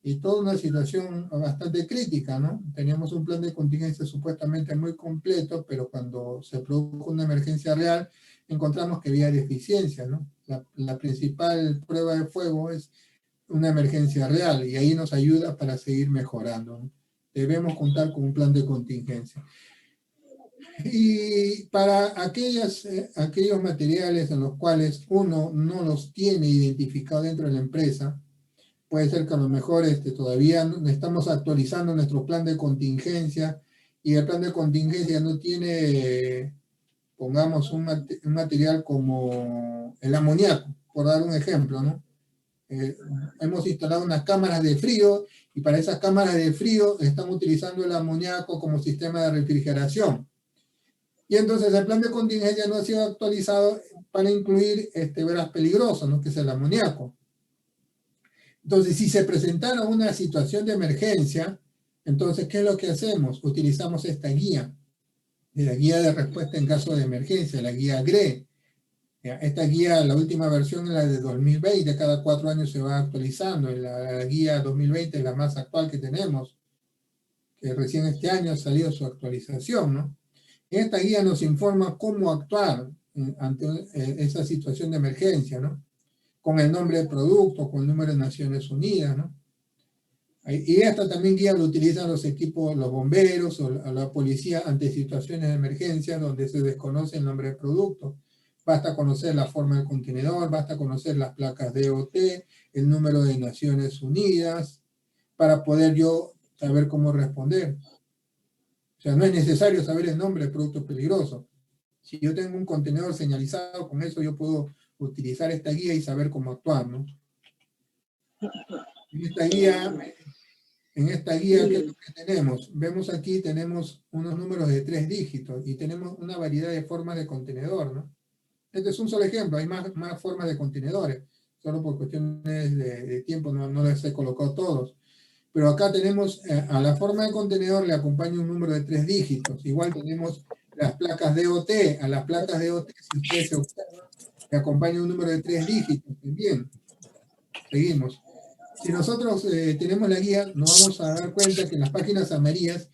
Y toda una situación bastante crítica, ¿no? Teníamos un plan de contingencia supuestamente muy completo, pero cuando se produjo una emergencia real, encontramos que había deficiencias, ¿no? La principal prueba de fuego es una emergencia real, y ahí nos ayuda para seguir mejorando, ¿no? Debemos contar con un plan de contingencia. Y para aquellos materiales en los cuales uno no los tiene identificado dentro de la empresa, puede ser que a lo mejor todavía no estamos actualizando nuestro plan de contingencia, y el plan de contingencia no tiene, pongamos, un material como el amoníaco, por dar un ejemplo, ¿no? Hemos instalado unas cámaras de frío, y para esas cámaras de frío están utilizando el amoníaco como sistema de refrigeración. Y entonces el plan de contingencia no ha sido actualizado para incluir veras peligroso, ¿no? Que es el amoníaco. Entonces, si se presentara una situación de emergencia, entonces, ¿qué es lo que hacemos? Utilizamos esta guía, la guía de respuesta en caso de emergencia, la guía GRE. Esta guía, la última versión es la de 2020, cada 4 años se va actualizando. La guía 2020 es la más actual que tenemos, que recién este año ha salido su actualización, ¿no? Esta guía nos informa cómo actuar ante esa situación de emergencia, ¿no? Con el nombre del producto, con el número de Naciones Unidas, ¿no? Y esta también guía lo utilizan los equipos, los bomberos o la policía ante situaciones de emergencia donde se desconoce el nombre del producto. Basta conocer la forma del contenedor, basta conocer las placas DOT, el número de Naciones Unidas, para poder yo saber cómo responder. O sea, no es necesario saber el nombre del producto peligroso. Si yo tengo un contenedor señalizado, con eso yo puedo utilizar esta guía y saber cómo actuar, ¿no? En esta guía, ¿qué es lo que tenemos? Vemos aquí, tenemos unos números de 3 dígitos y tenemos una variedad de formas de contenedor, ¿no? Este es un solo ejemplo, hay más formas de contenedores. Solo por cuestiones de tiempo no les he colocado todos. Pero acá tenemos, a la forma de contenedor le acompaña un número de 3 dígitos. Igual tenemos las placas DOT, a las placas DOT, si ustedes se observan, le acompaña un número de 3 dígitos también. Seguimos. Si nosotros tenemos la guía, nos vamos a dar cuenta que en las páginas amarillas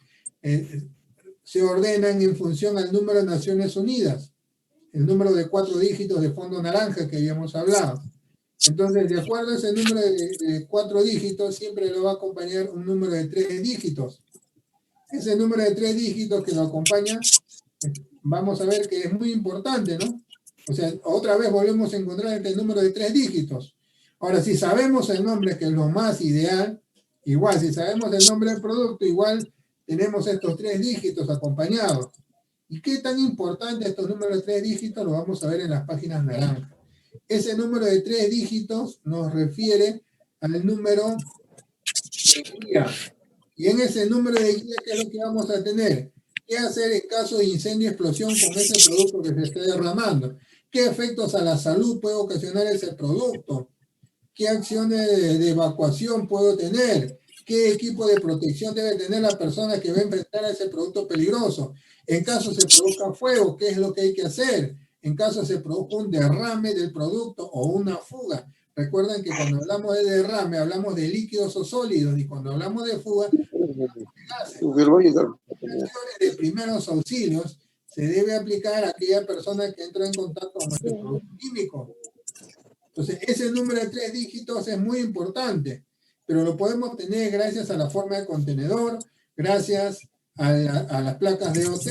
se ordenan en función al número de Naciones Unidas, el número de 4 dígitos de fondo naranja que habíamos hablado. Entonces, de acuerdo a ese número de 4 dígitos, siempre lo va a acompañar un número de 3 dígitos. Ese número de 3 dígitos que lo acompaña, vamos a ver que es muy importante, ¿no? O sea, otra vez volvemos a encontrar este número de 3 dígitos. Ahora, si sabemos el nombre, que es lo más ideal, igual, si sabemos el nombre del producto, igual tenemos estos 3 dígitos acompañados. ¿Y qué tan importante estos números de 3 dígitos? Lo vamos a ver en las páginas naranjas. Ese número de 3 dígitos nos refiere al número de guía. Y en ese número de guía, ¿qué es lo que vamos a tener? ¿Qué hacer en caso de incendio y explosión con ese producto que se esté derramando? ¿Qué efectos a la salud puede ocasionar ese producto? ¿Qué acciones de evacuación puedo tener? ¿Qué equipo de protección debe tener la persona que va a enfrentar a ese producto peligroso? En caso se produzca fuego, ¿qué es lo que hay que hacer? En caso se produzca un derrame del producto o una fuga. Recuerden que cuando hablamos de derrame, hablamos de líquidos o sólidos, y cuando hablamos de fuga, acciones de primeros auxilios se debe aplicar a aquella persona que entra en contacto con este producto químico. Entonces, ese número de 3 dígitos es muy importante, pero lo podemos tener gracias a la forma de contenedor, gracias a las placas DOT,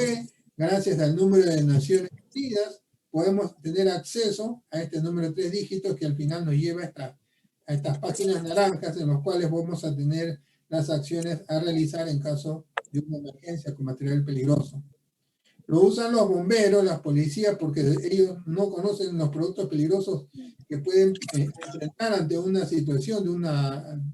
gracias al número de Naciones Unidas. Podemos tener acceso a este número de 3 dígitos que al final nos lleva a estas páginas naranjas en las cuales vamos a tener las acciones a realizar en caso de una emergencia con material peligroso. Lo usan los bomberos, las policías, porque ellos no conocen los productos peligrosos que pueden enfrentar ante una situación de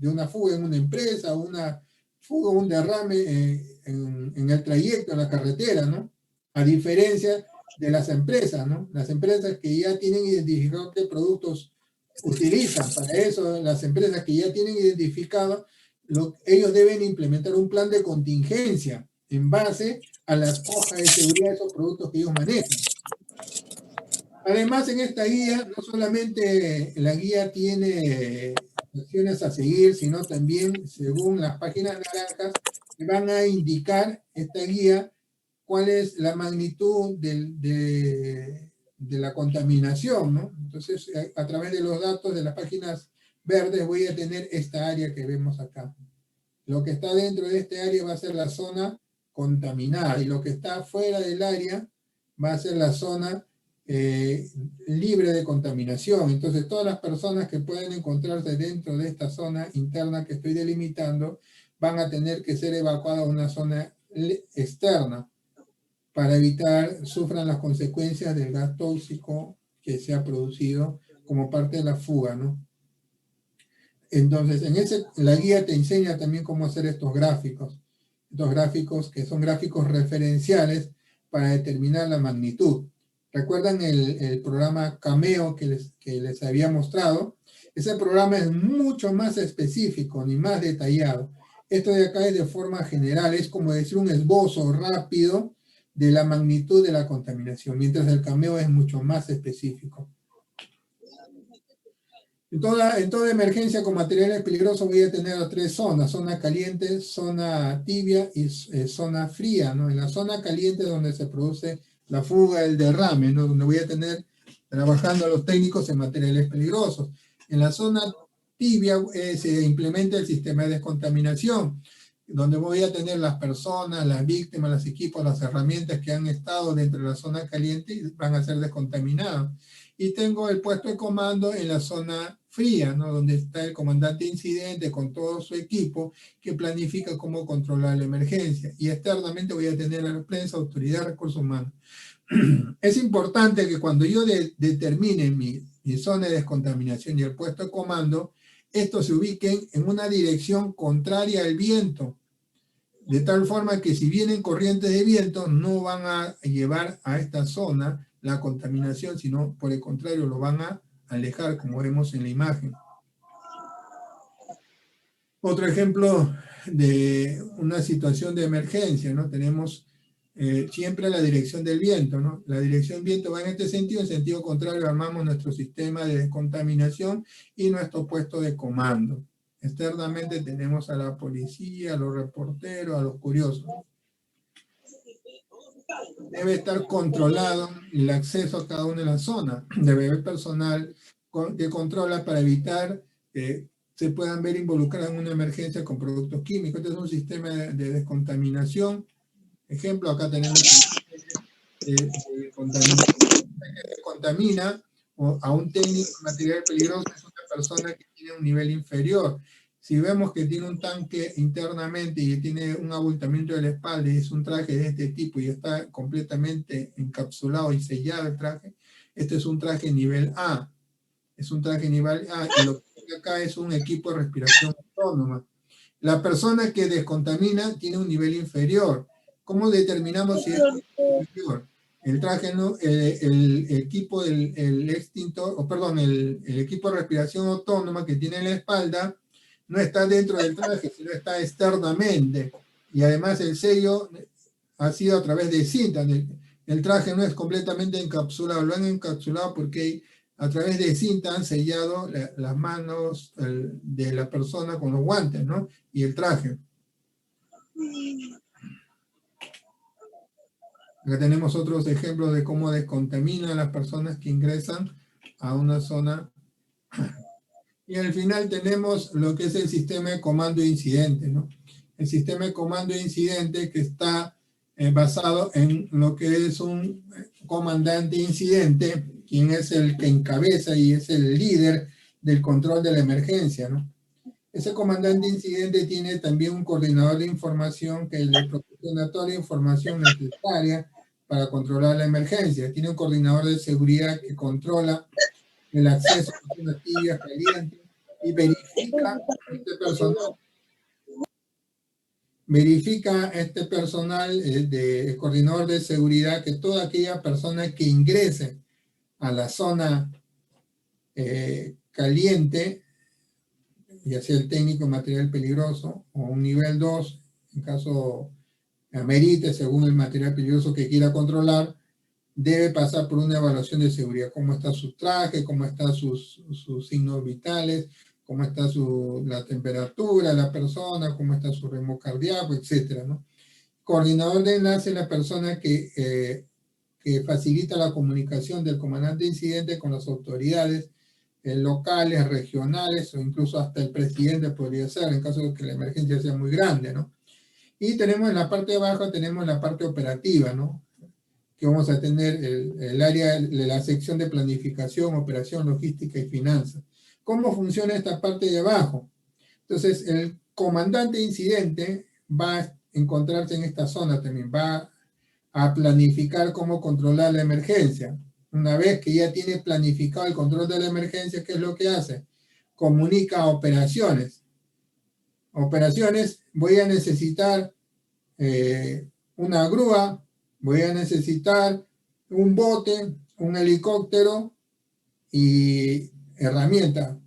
una fuga en una empresa, una fuga, un derrame en el trayecto, en la carretera, ¿no? A diferencia de las empresas, ¿no? Las empresas que ya tienen identificado qué productos utilizan. Para eso, las empresas que ya tienen identificado, ellos deben implementar un plan de contingencia en base a las hojas de seguridad de esos productos que ellos manejan. Además, en esta guía, no solamente la guía tiene acciones a seguir, sino también, según las páginas naranjas, van a indicar esta guía cuál es la magnitud de la contaminación, ¿no? Entonces, a través de los datos de las páginas verdes voy a tener esta área que vemos acá. Lo que está dentro de este área va a ser la zona contaminada y lo que está fuera del área va a ser la zona libre de contaminación. Entonces todas las personas que pueden encontrarse dentro de esta zona interna que estoy delimitando van a tener que ser evacuadas a una zona externa para evitar sufran las consecuencias del gas tóxico que se ha producido como parte de la fuga, ¿no? Entonces, la guía te enseña también cómo hacer estos gráficos que son gráficos referenciales para determinar la magnitud. ¿Recuerdan el programa Cameo que les había mostrado? Ese programa es mucho más específico, ni más detallado. Esto de acá es de forma general, es como decir un esbozo rápido de la magnitud de la contaminación, mientras el Cameo es mucho más específico. En toda emergencia con materiales peligrosos voy a tener 3 zonas, zona caliente, zona tibia y zona fría, ¿no? En la zona caliente es donde se produce la fuga, el derrame, ¿no? Donde voy a tener trabajando a los técnicos en materiales peligrosos. En la zona tibia se implementa el sistema de descontaminación, donde voy a tener las personas, las víctimas, los equipos, las herramientas que han estado dentro de la zona caliente y van a ser descontaminados. Y tengo el puesto de comando en la zona fría, ¿no? Donde está el comandante de incidente con todo su equipo que planifica cómo controlar la emergencia. Y externamente voy a tener a la prensa, autoridad, recursos humanos. Es importante que cuando yo determine mi zona de descontaminación y el puesto de comando, estos se ubiquen en una dirección contraria al viento, de tal forma que si vienen corrientes de viento no van a llevar a esta zona la contaminación, sino por el contrario lo van a alejar, como vemos en la imagen. Otro ejemplo de una situación de emergencia, ¿no? Tenemos siempre la dirección del viento, ¿no? La dirección del viento va en este sentido, en sentido contrario armamos nuestro sistema de descontaminación y nuestro puesto de comando. Externamente tenemos a la policía, a los reporteros, a los curiosos. Debe estar controlado el acceso a cada una de las zonas. Debe haber personal que controla para evitar que se puedan ver involucrados en una emergencia con productos químicos. Este es un sistema de descontaminación. Ejemplo, acá tenemos contamina a un técnico de material peligroso, es una persona que tiene un nivel inferior. Si vemos que tiene un tanque internamente y tiene un abultamiento de la espalda y es un traje de este tipo y está completamente encapsulado y sellado el traje, este es un traje nivel A. Es un traje nivel A y lo que tiene acá es un equipo de respiración autónoma. La persona que descontamina tiene un nivel inferior. ¿Cómo determinamos si es inferior? El traje, ¿no? El equipo del extintor, o perdón, el equipo de respiración autónoma que tiene en la espalda no está dentro del traje, sino está externamente. Y además el sello ha sido a través de cinta. El traje no es completamente encapsulado, lo han encapsulado porque a través de cinta han sellado las manos de la persona con los guantes, ¿no? Y el traje. Acá tenemos otros ejemplos de cómo descontaminan a las personas que ingresan a una zona. Y al final tenemos lo que es el sistema de comando de incidente, ¿no? El sistema de comando de incidente que está basado en lo que es un comandante de incidente, quien es el que encabeza y es el líder del control de la emergencia, ¿no? Ese comandante de incidente tiene también un coordinador de información que le proporciona toda la información necesaria para controlar la emergencia. Tiene un coordinador de seguridad que controla el acceso a zonas tibias, calientes, y verifica este personal de coordinador de seguridad que toda aquella persona que ingrese a la zona caliente, ya sea el técnico en material peligroso o un nivel 2, en caso amerite según el material peligroso que quiera controlar, debe pasar por una evaluación de seguridad, cómo está su traje, cómo están sus signos vitales, cómo está la temperatura de la persona, cómo está su ritmo cardíaco, etcétera, ¿no? Coordinador de enlace es la persona que facilita la comunicación del comandante de incidente con las autoridades locales, regionales, o incluso hasta el presidente podría ser, en caso de que la emergencia sea muy grande, ¿no? Y tenemos en la parte de abajo, tenemos la parte operativa, ¿no? Que vamos a tener el área de la sección de planificación, operación, logística y finanzas. ¿Cómo funciona esta parte de abajo? Entonces, el comandante de incidente va a encontrarse en esta zona también, va a planificar cómo controlar la emergencia. Una vez que ya tiene planificado el control de la emergencia, ¿qué es lo que hace? Comunica operaciones. Operaciones, voy a necesitar una grúa, voy a necesitar un bote, un helicóptero y herramienta,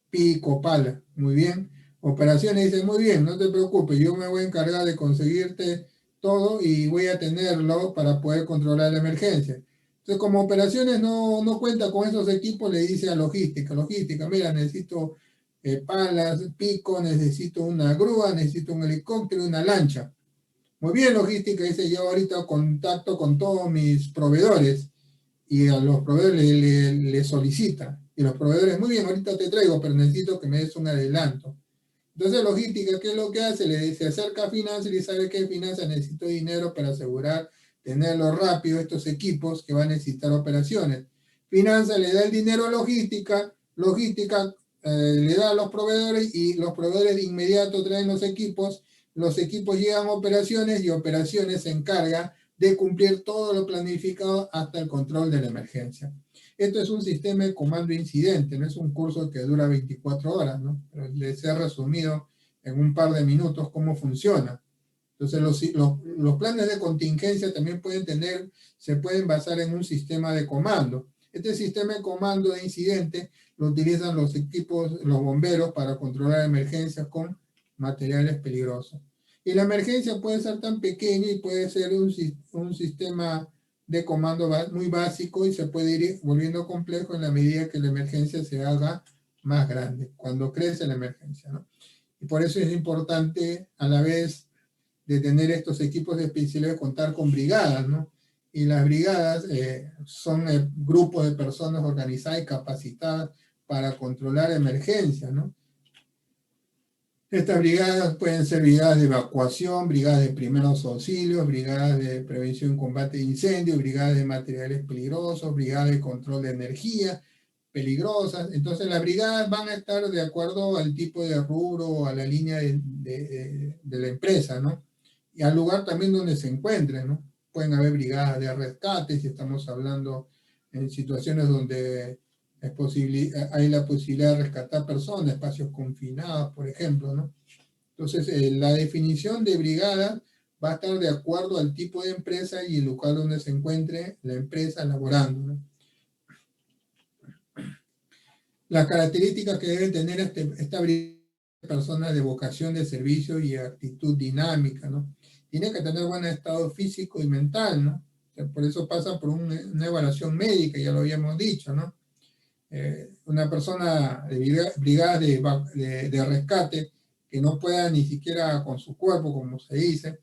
pico, pala. Muy bien. Operaciones dice, muy bien, no te preocupes, yo me voy a encargar de conseguirte todo y voy a tenerlo para poder controlar la emergencia. Entonces, como operaciones no cuenta con esos equipos, le dice a logística, mira, necesito palas, pico, necesito una grúa, necesito un helicóptero y una lancha. Muy bien, logística, dice, yo ahorita contacto con todos mis proveedores y a los proveedores le solicita. Y los proveedores, muy bien, ahorita te traigo, pero necesito que me des un adelanto. Entonces, logística, ¿qué es lo que hace? Se acerca a finanzas y sabe que finanzas necesito dinero para asegurar tenerlo rápido, estos equipos que van a necesitar operaciones. Finanzas le da el dinero a logística, logística le da a los proveedores y los proveedores de inmediato traen los equipos llegan a operaciones y operaciones se encarga de cumplir todo lo planificado hasta el control de la emergencia. Esto es un sistema de comando incidente, no es un curso que dura 24 horas, ¿no? Pero les he resumido en un par de minutos cómo funciona. Entonces los planes de contingencia también se pueden basar en un sistema de comando. Este sistema de comando de incidente lo utilizan los equipos, los bomberos para controlar emergencias con materiales peligrosos. Y la emergencia puede ser tan pequeña y puede ser un sistema de comando muy básico y se puede ir volviendo complejo en la medida que la emergencia se haga más grande, cuando crece la emergencia, ¿no? Y por eso es importante a la vez de tener estos equipos especiales, contar con brigadas, ¿no? Y las brigadas son grupos de personas organizadas y capacitadas para controlar emergencias, ¿no? Estas brigadas pueden ser brigadas de evacuación, brigadas de primeros auxilios, brigadas de prevención y combate de incendios, brigadas de materiales peligrosos, brigadas de control de energía peligrosas. Entonces las brigadas van a estar de acuerdo al tipo de rubro o a la línea de la empresa, ¿no? Y al lugar también donde se encuentren, ¿no? Pueden haber brigadas de rescate, si estamos hablando en situaciones donde hay la posibilidad de rescatar personas, espacios confinados, por ejemplo, ¿no? Entonces, la definición de brigada va a estar de acuerdo al tipo de empresa y el lugar donde se encuentre la empresa laborando, ¿no? Las características que debe tener esta brigada de personas de vocación de servicio y actitud dinámica, ¿no? Tiene que tener buen estado físico y mental, ¿no? O sea, por eso pasa por una evaluación médica, ya lo habíamos dicho, ¿no? Una persona de brigadas de rescate que no pueda ni siquiera con su cuerpo, como se dice,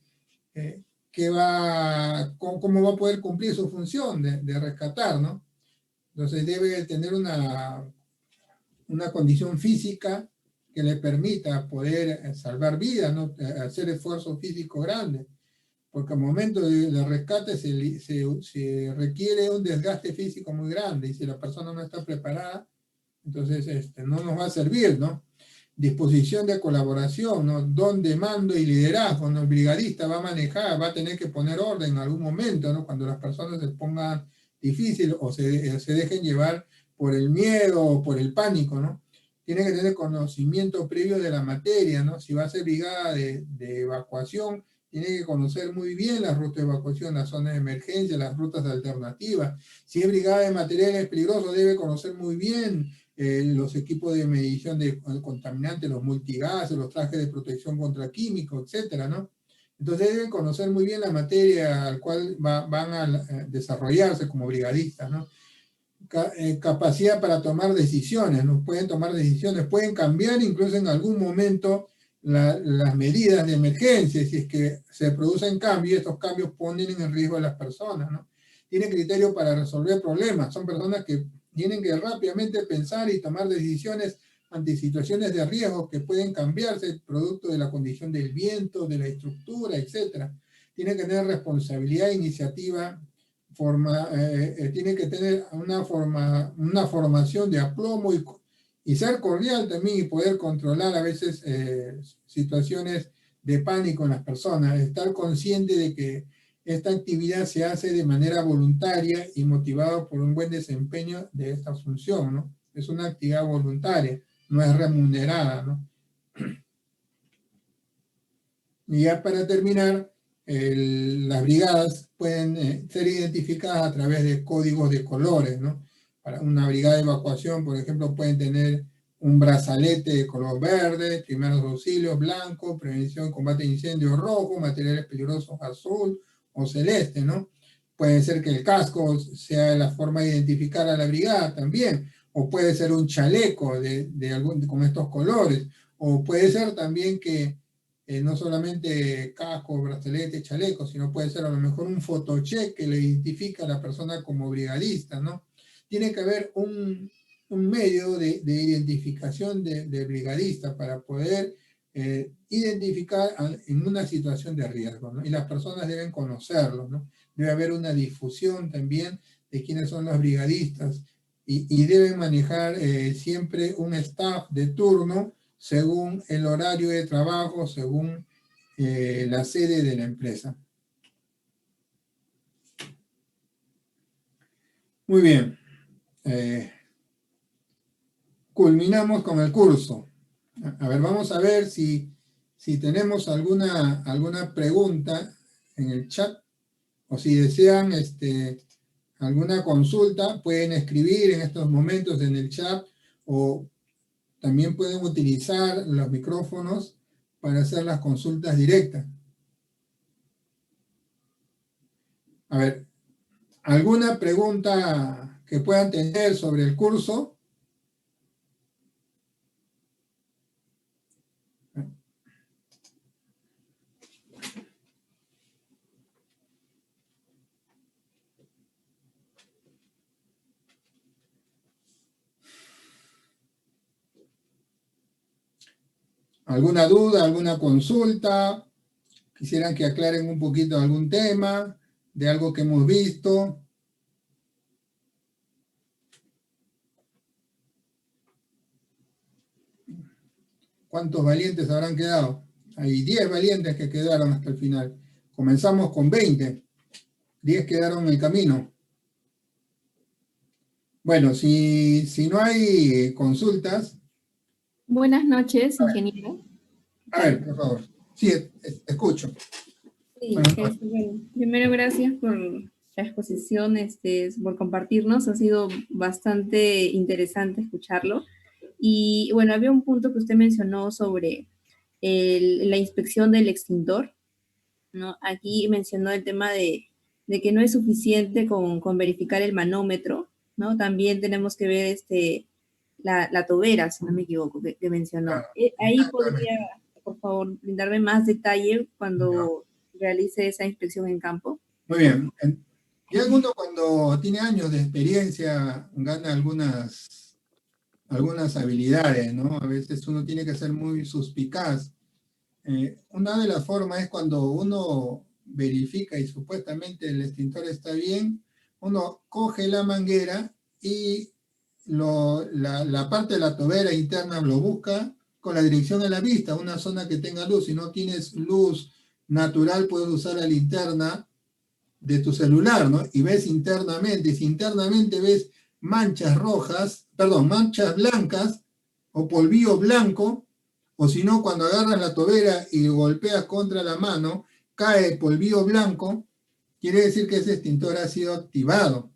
¿cómo va a poder cumplir su función de rescatar, ¿no? Entonces debe tener una condición física que le permita poder salvar vidas, ¿no? Hacer esfuerzo físico grande, porque al momento de rescate se requiere un desgaste físico muy grande y si la persona no está preparada, entonces no nos va a servir, ¿no? Disposición de colaboración, ¿no? Don de mando y liderazgo, ¿no? El brigadista va a manejar, va a tener que poner orden en algún momento, ¿no? Cuando las personas se pongan difícil o se dejen llevar por el miedo o por el pánico, ¿no? Tiene que tener conocimiento previo de la materia, ¿no? Si va a ser brigada de evacuación, tiene que conocer muy bien las rutas de evacuación, las zonas de emergencia, las rutas alternativas. Si es brigada de materiales peligrosos, debe conocer muy bien los equipos de medición de contaminantes, los multigases, los trajes de protección contra químicos, etcétera, ¿no? Entonces deben conocer muy bien la materia al cual van a desarrollarse como brigadistas, ¿no? Capacidad para tomar decisiones, ¿no? Pueden tomar decisiones, pueden cambiar incluso en algún momento las medidas de emergencia, si es que se producen cambios, estos cambios ponen en riesgo a las personas, ¿no? Tienen criterio para resolver problemas, son personas que tienen que rápidamente pensar y tomar decisiones ante situaciones de riesgo que pueden cambiarse producto de la condición del viento, de la estructura, etc. Tienen que tener responsabilidad, iniciativa, tienen que tener una formación de aplomo y ser cordial también y poder controlar a veces situaciones de pánico en las personas, estar consciente de que esta actividad se hace de manera voluntaria y motivada por un buen desempeño de esta función, ¿no? Es una actividad voluntaria, no es remunerada, ¿no? Y ya para terminar, las brigadas pueden ser identificadas a través de códigos de colores, ¿no? Para una brigada de evacuación, por ejemplo, pueden tener un brazalete de color verde, primeros auxilios blanco, prevención y combate de incendios rojo, materiales peligrosos azul o celeste, ¿no? Puede ser que el casco sea la forma de identificar a la brigada también, o puede ser un chaleco con estos colores, o puede ser también que no solamente casco, brazalete, chaleco, sino puede ser a lo mejor un photocheck que le identifica a la persona como brigadista, ¿no? Tiene que haber un medio de identificación de brigadista para poder identificar en una situación de riesgo, ¿no? Y las personas deben conocerlo, ¿no? Debe haber una difusión también de quiénes son los brigadistas y deben manejar siempre un staff de turno según el horario de trabajo, según la sede de la empresa. Muy bien. Culminamos con el curso. A ver, vamos a ver si tenemos alguna pregunta en el chat o si desean alguna consulta, pueden escribir en estos momentos en el chat o también pueden utilizar los micrófonos para hacer las consultas directas. A ver, ¿alguna pregunta que puedan tener sobre el curso? ¿Alguna duda, alguna consulta? ¿Quisieran que aclaren un poquito algún tema de algo que hemos visto? ¿Cuántos valientes habrán quedado? Hay 10 valientes que quedaron hasta el final. Comenzamos con 20. 10 quedaron en el camino. Bueno, si no hay consultas... Buenas noches, ingeniero. A ver, por favor. Sí, escucho. Sí, bueno, primero gracias por la exposición, por compartirnos. Ha sido bastante interesante escucharlo. Y bueno, había un punto que usted mencionó sobre la inspección del extintor, ¿no? Aquí mencionó el tema de que no es suficiente con verificar el manómetro, ¿no? También tenemos que ver la tobera, si no me equivoco, que mencionó. Claro, Ahí podría, por favor, brindarme más detalle cuando realice esa inspección en campo. Muy bien. Ya uno cuando tiene años de experiencia gana algunas habilidades, ¿no? A veces uno tiene que ser muy suspicaz. Una de las formas es cuando uno verifica y supuestamente el extintor está bien, uno coge la manguera y la parte de la tobera interna lo busca con la dirección a la vista, una zona que tenga luz. Si no tienes luz natural, puedes usar la linterna de tu celular, ¿no? Y ves internamente, y si internamente ves manchas blancas o polvillo blanco, o si no, cuando agarras la tobera y golpeas contra la mano, cae polvillo blanco, quiere decir que ese extintor ha sido activado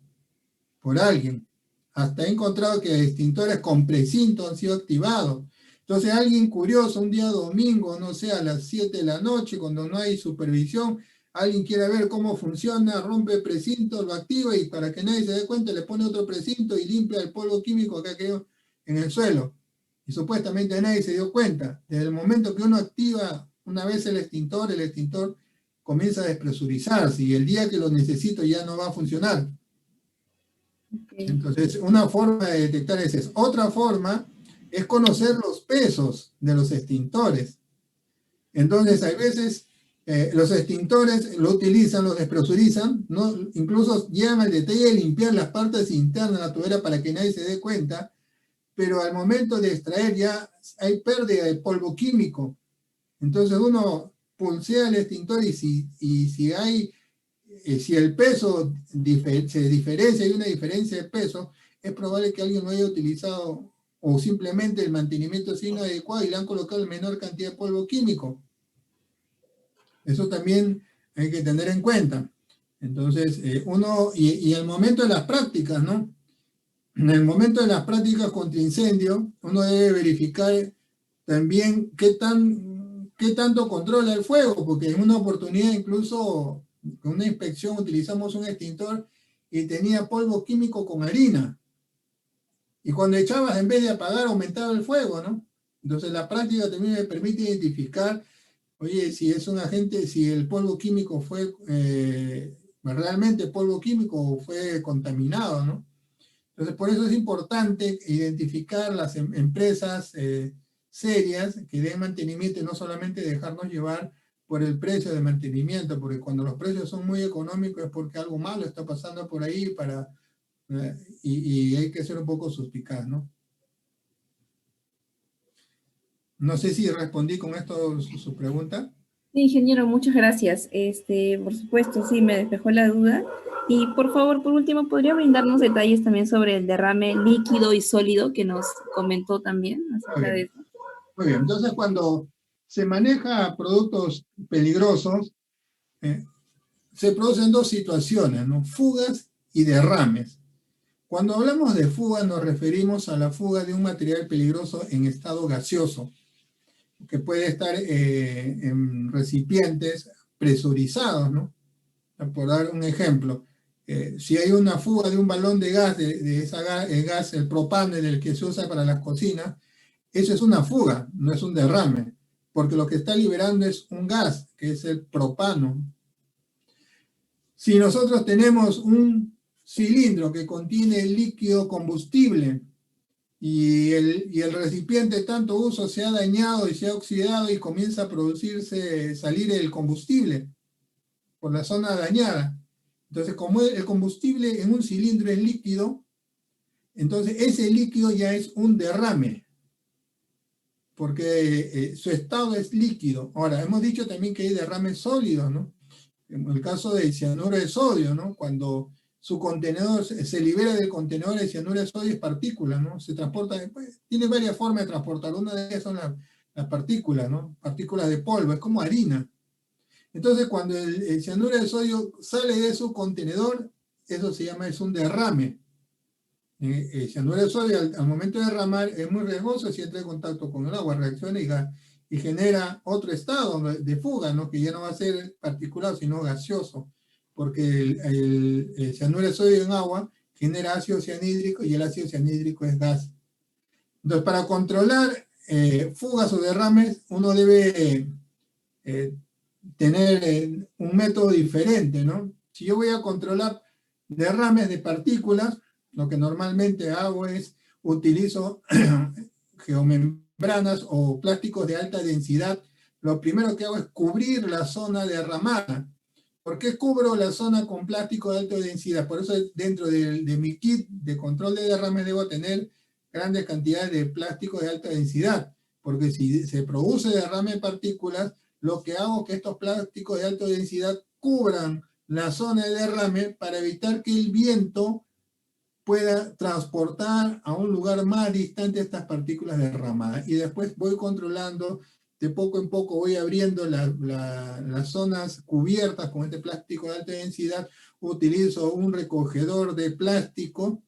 por alguien. Hasta he encontrado que extintores con precinto han sido activados. Entonces alguien curioso, un día domingo, no sé, a las 7 de la noche, cuando no hay supervisión, alguien quiere ver cómo funciona, rompe el precinto, lo activa y para que nadie se dé cuenta le pone otro precinto y limpia el polvo químico que quedó en el suelo. Y supuestamente nadie se dio cuenta. Desde el momento que uno activa una vez el extintor comienza a despresurizarse y el día que lo necesito ya no va a funcionar. Entonces, una forma de detectar es esa. Otra forma es conocer los pesos de los extintores. Entonces, hay veces los extintores lo utilizan, los despresurizan, ¿no? Incluso llegan al detalle de limpiar las partes internas de la tubera para que nadie se dé cuenta, pero al momento de extraer ya hay pérdida de polvo químico. Entonces uno pulsea el extintor y si hay, si el peso se diferencia, hay una diferencia de peso, es probable que alguien lo haya utilizado o simplemente el mantenimiento es inadecuado y le han colocado la menor cantidad de polvo químico. Eso también hay que tener en cuenta. Entonces, uno, y el momento de las prácticas, ¿no? En el momento de las prácticas contra incendio, uno debe verificar también qué tanto controla el fuego, porque en una oportunidad incluso en una inspección utilizamos un extintor y tenía polvo químico con harina. Y cuando echabas, en vez de apagar, aumentaba el fuego, ¿no? Entonces la práctica también me permite identificar, oye, si es un agente, si el polvo químico fue realmente polvo químico o fue contaminado, ¿no? Entonces, por eso es importante identificar las empresas serias que den mantenimiento y no solamente dejarnos llevar por el precio de mantenimiento, porque cuando los precios son muy económicos es porque algo malo está pasando por ahí y hay que ser un poco suspicaz, ¿no? No sé si respondí con esto su pregunta. Sí, ingeniero, muchas gracias. Por supuesto, sí, me despejó la duda. Y por favor, por último, ¿podría brindarnos detalles también sobre el derrame líquido y sólido que nos comentó también Muy acerca de bien, eso? muy bien. Entonces, cuando se maneja productos peligrosos, se producen dos situaciones, ¿no? Fugas y derrames. Cuando hablamos de fuga nos referimos a la fuga de un material peligroso en estado gaseoso, que puede estar en recipientes presurizados, ¿no? Por dar un ejemplo, si hay una fuga de un balón de gas, de ese gas, el propano, en el que se usa para las cocinas, eso es una fuga, no es un derrame, porque lo que está liberando es un gas, que es el propano. Si nosotros tenemos un cilindro que contiene líquido combustible y el recipiente de tanto uso se ha dañado y se ha oxidado y comienza a salir el combustible por la zona dañada. Entonces, como el combustible en un cilindro es líquido, entonces ese líquido ya es un derrame, porque su estado es líquido. Ahora, hemos dicho también que hay derrames sólidos, ¿no? En el caso del cianuro de sodio, ¿no? Cuando su contenedor se libera del contenedor de cianuro de sodio es partícula, ¿no? Se transporta, pues, tiene varias formas de transportar. Una de ellas son las partículas, ¿no? Partículas de polvo, es como harina. Entonces, cuando el cianuro de sodio sale de su contenedor, eso se llama, es un derrame. El cianuro de sodio al momento de derramar es muy riesgoso si entra en contacto con el agua, reacciona y genera otro estado de fuga, ¿no? Que ya no va a ser particular, sino gaseoso, porque el cianuro de sodio en agua genera ácido cianhídrico y el ácido cianhídrico es gas. Entonces, para controlar fugas o derrames, uno debe tener un método diferente, ¿no? Si yo voy a controlar derrames de partículas, lo que normalmente hago es utilizo geomembranas o plásticos de alta densidad. Lo primero que hago es cubrir la zona derramada. ¿Por qué cubro la zona con plástico de alta densidad? Por eso dentro de mi kit de control de derrames debo tener grandes cantidades de plástico de alta densidad, porque si se produce derrame de partículas, lo que hago es que estos plásticos de alta densidad cubran la zona de derrame para evitar que el viento pueda transportar a un lugar más distante estas partículas derramadas. Y después voy controlando, de poco en poco voy abriendo las zonas cubiertas con este plástico de alta densidad. Utilizo un recogedor de plástico,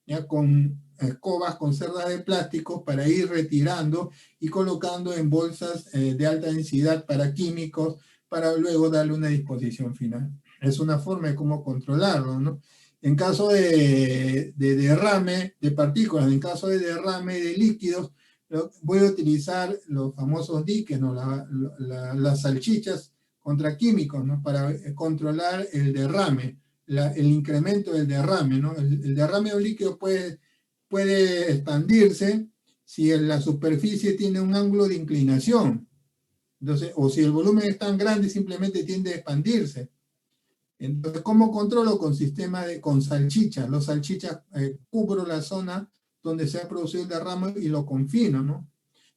ya con escobas, con cerdas de plástico para ir retirando y colocando en bolsas de alta densidad para químicos, para luego darle una disposición final. Es una forma de cómo controlarlo, ¿no? En caso de derrame de partículas, en caso de derrame de líquidos, voy a utilizar los famosos diques, ¿no? Las salchichas contra químicos, ¿no? Para controlar el derrame. el incremento del derrame, ¿no? El derrame de un líquido puede expandirse si la superficie tiene un ángulo de inclinación. Entonces, o si el volumen es tan grande, simplemente tiende a expandirse. Entonces, ¿cómo controlo? Con salchichas. Los salchichas cubro la zona donde se ha producido el derrame y lo confino, ¿no?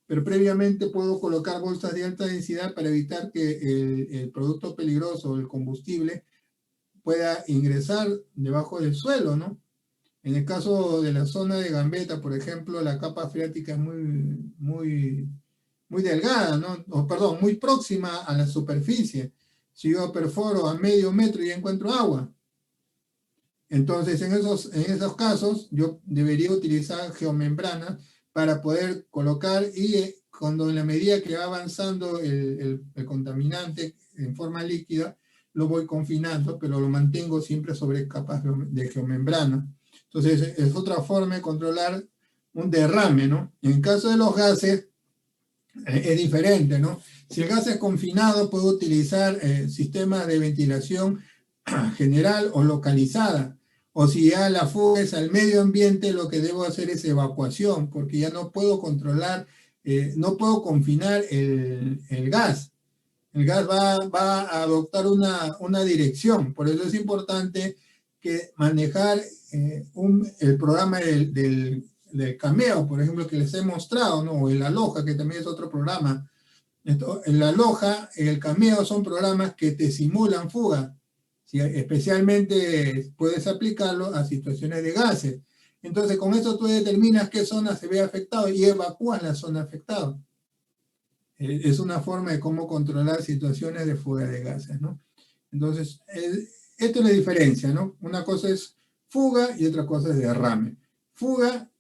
Pero previamente puedo colocar bolsas de alta densidad para evitar que el producto peligroso, el combustible, pueda ingresar debajo del suelo, ¿no? En el caso de la zona de Gambetta, por ejemplo, la capa freática es muy delgada, ¿no? O, perdón, muy próxima a la superficie. Si yo perforo a medio metro y encuentro agua. Entonces, en esos casos, yo debería utilizar geomembranas para poder colocar y cuando en la medida que va avanzando el contaminante en forma líquida, lo voy confinando, pero lo mantengo siempre sobre capas de geomembrana. Entonces, es otra forma de controlar un derrame, ¿no? En caso de los gases, es diferente, ¿no? Si el gas es confinado, puedo utilizar sistemas de ventilación general o localizada. O si ya la fuga es al medio ambiente, lo que debo hacer es evacuación, porque ya no puedo controlar, no puedo confinar el gas. El gas va a adoptar una dirección. Por eso es importante que manejar el programa del Cameo, por ejemplo, que les he mostrado, ¿no? O el Aloha, que también es otro programa. El Aloha y el Cameo son programas que te simulan fuga. ¿Sí? Especialmente puedes aplicarlo a situaciones de gases. Entonces, con eso tú determinas qué zona se ve afectada y evacúas la zona afectada. Es una forma de cómo controlar situaciones de fuga de gases, ¿no? Entonces, esto es la diferencia, ¿no? Una cosa es fuga y otra cosa es derrame. Fuga,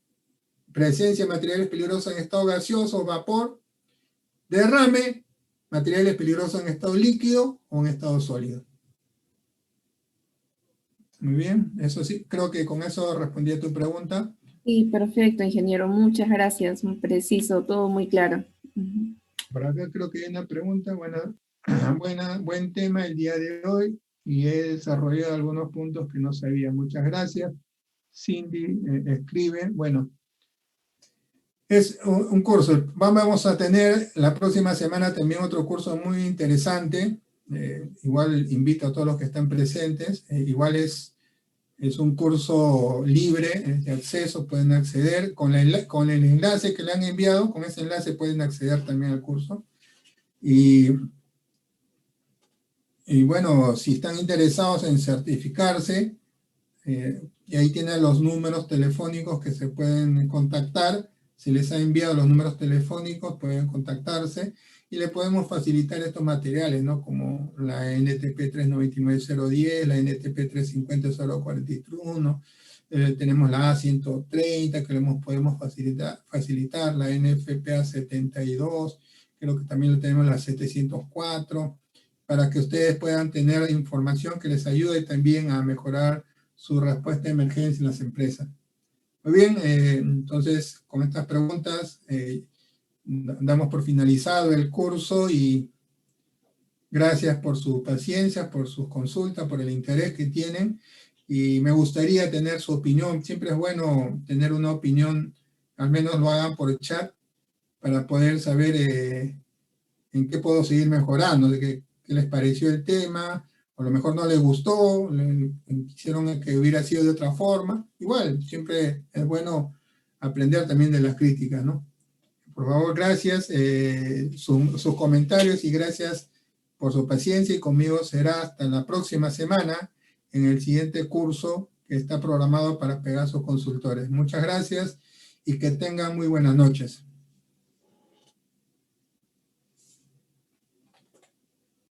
presencia de materiales peligrosos en estado gaseoso o vapor. Derrame, materiales peligrosos en estado líquido o en estado sólido. Muy bien, eso sí, creo que con eso respondí a tu pregunta. Sí, perfecto, ingeniero. Muchas gracias. Muy preciso, todo muy claro. Por acá creo que hay una pregunta, buen tema el día de hoy y he desarrollado algunos puntos que no sabía. Muchas gracias. Cindy escribe, bueno, es un curso. Vamos a tener la próxima semana también otro curso muy interesante. Igual invito a todos los que están presentes. Igual es un curso libre de acceso, pueden acceder con el enlace que le han enviado, con ese enlace pueden acceder también al curso. Y bueno, si están interesados en certificarse, y ahí tienen los números telefónicos que se pueden contactar. Se les ha enviado los números telefónicos, pueden contactarse y le podemos facilitar estos materiales, ¿no? Como la NTP 399-010, la NTP 350-041, tenemos la A130 que podemos facilitar, la NFPA 72, creo que también lo tenemos la 704, para que ustedes puedan tener información que les ayude también a mejorar su respuesta de emergencia en las empresas. Muy bien, entonces con estas preguntas damos por finalizado el curso y gracias por su paciencia, por sus consultas, por el interés que tienen y me gustaría tener su opinión. Siempre es bueno tener una opinión, al menos lo hagan por el chat para poder saber en qué puedo seguir mejorando, de qué les pareció el tema, o a lo mejor no les gustó, quisieron que hubiera sido de otra forma. Igual, siempre es bueno aprender también de las críticas, ¿no? Por favor, gracias, sus comentarios y gracias por su paciencia y conmigo será hasta la próxima semana en el siguiente curso que está programado para Pegaso Consultores. Muchas gracias y que tengan muy buenas noches.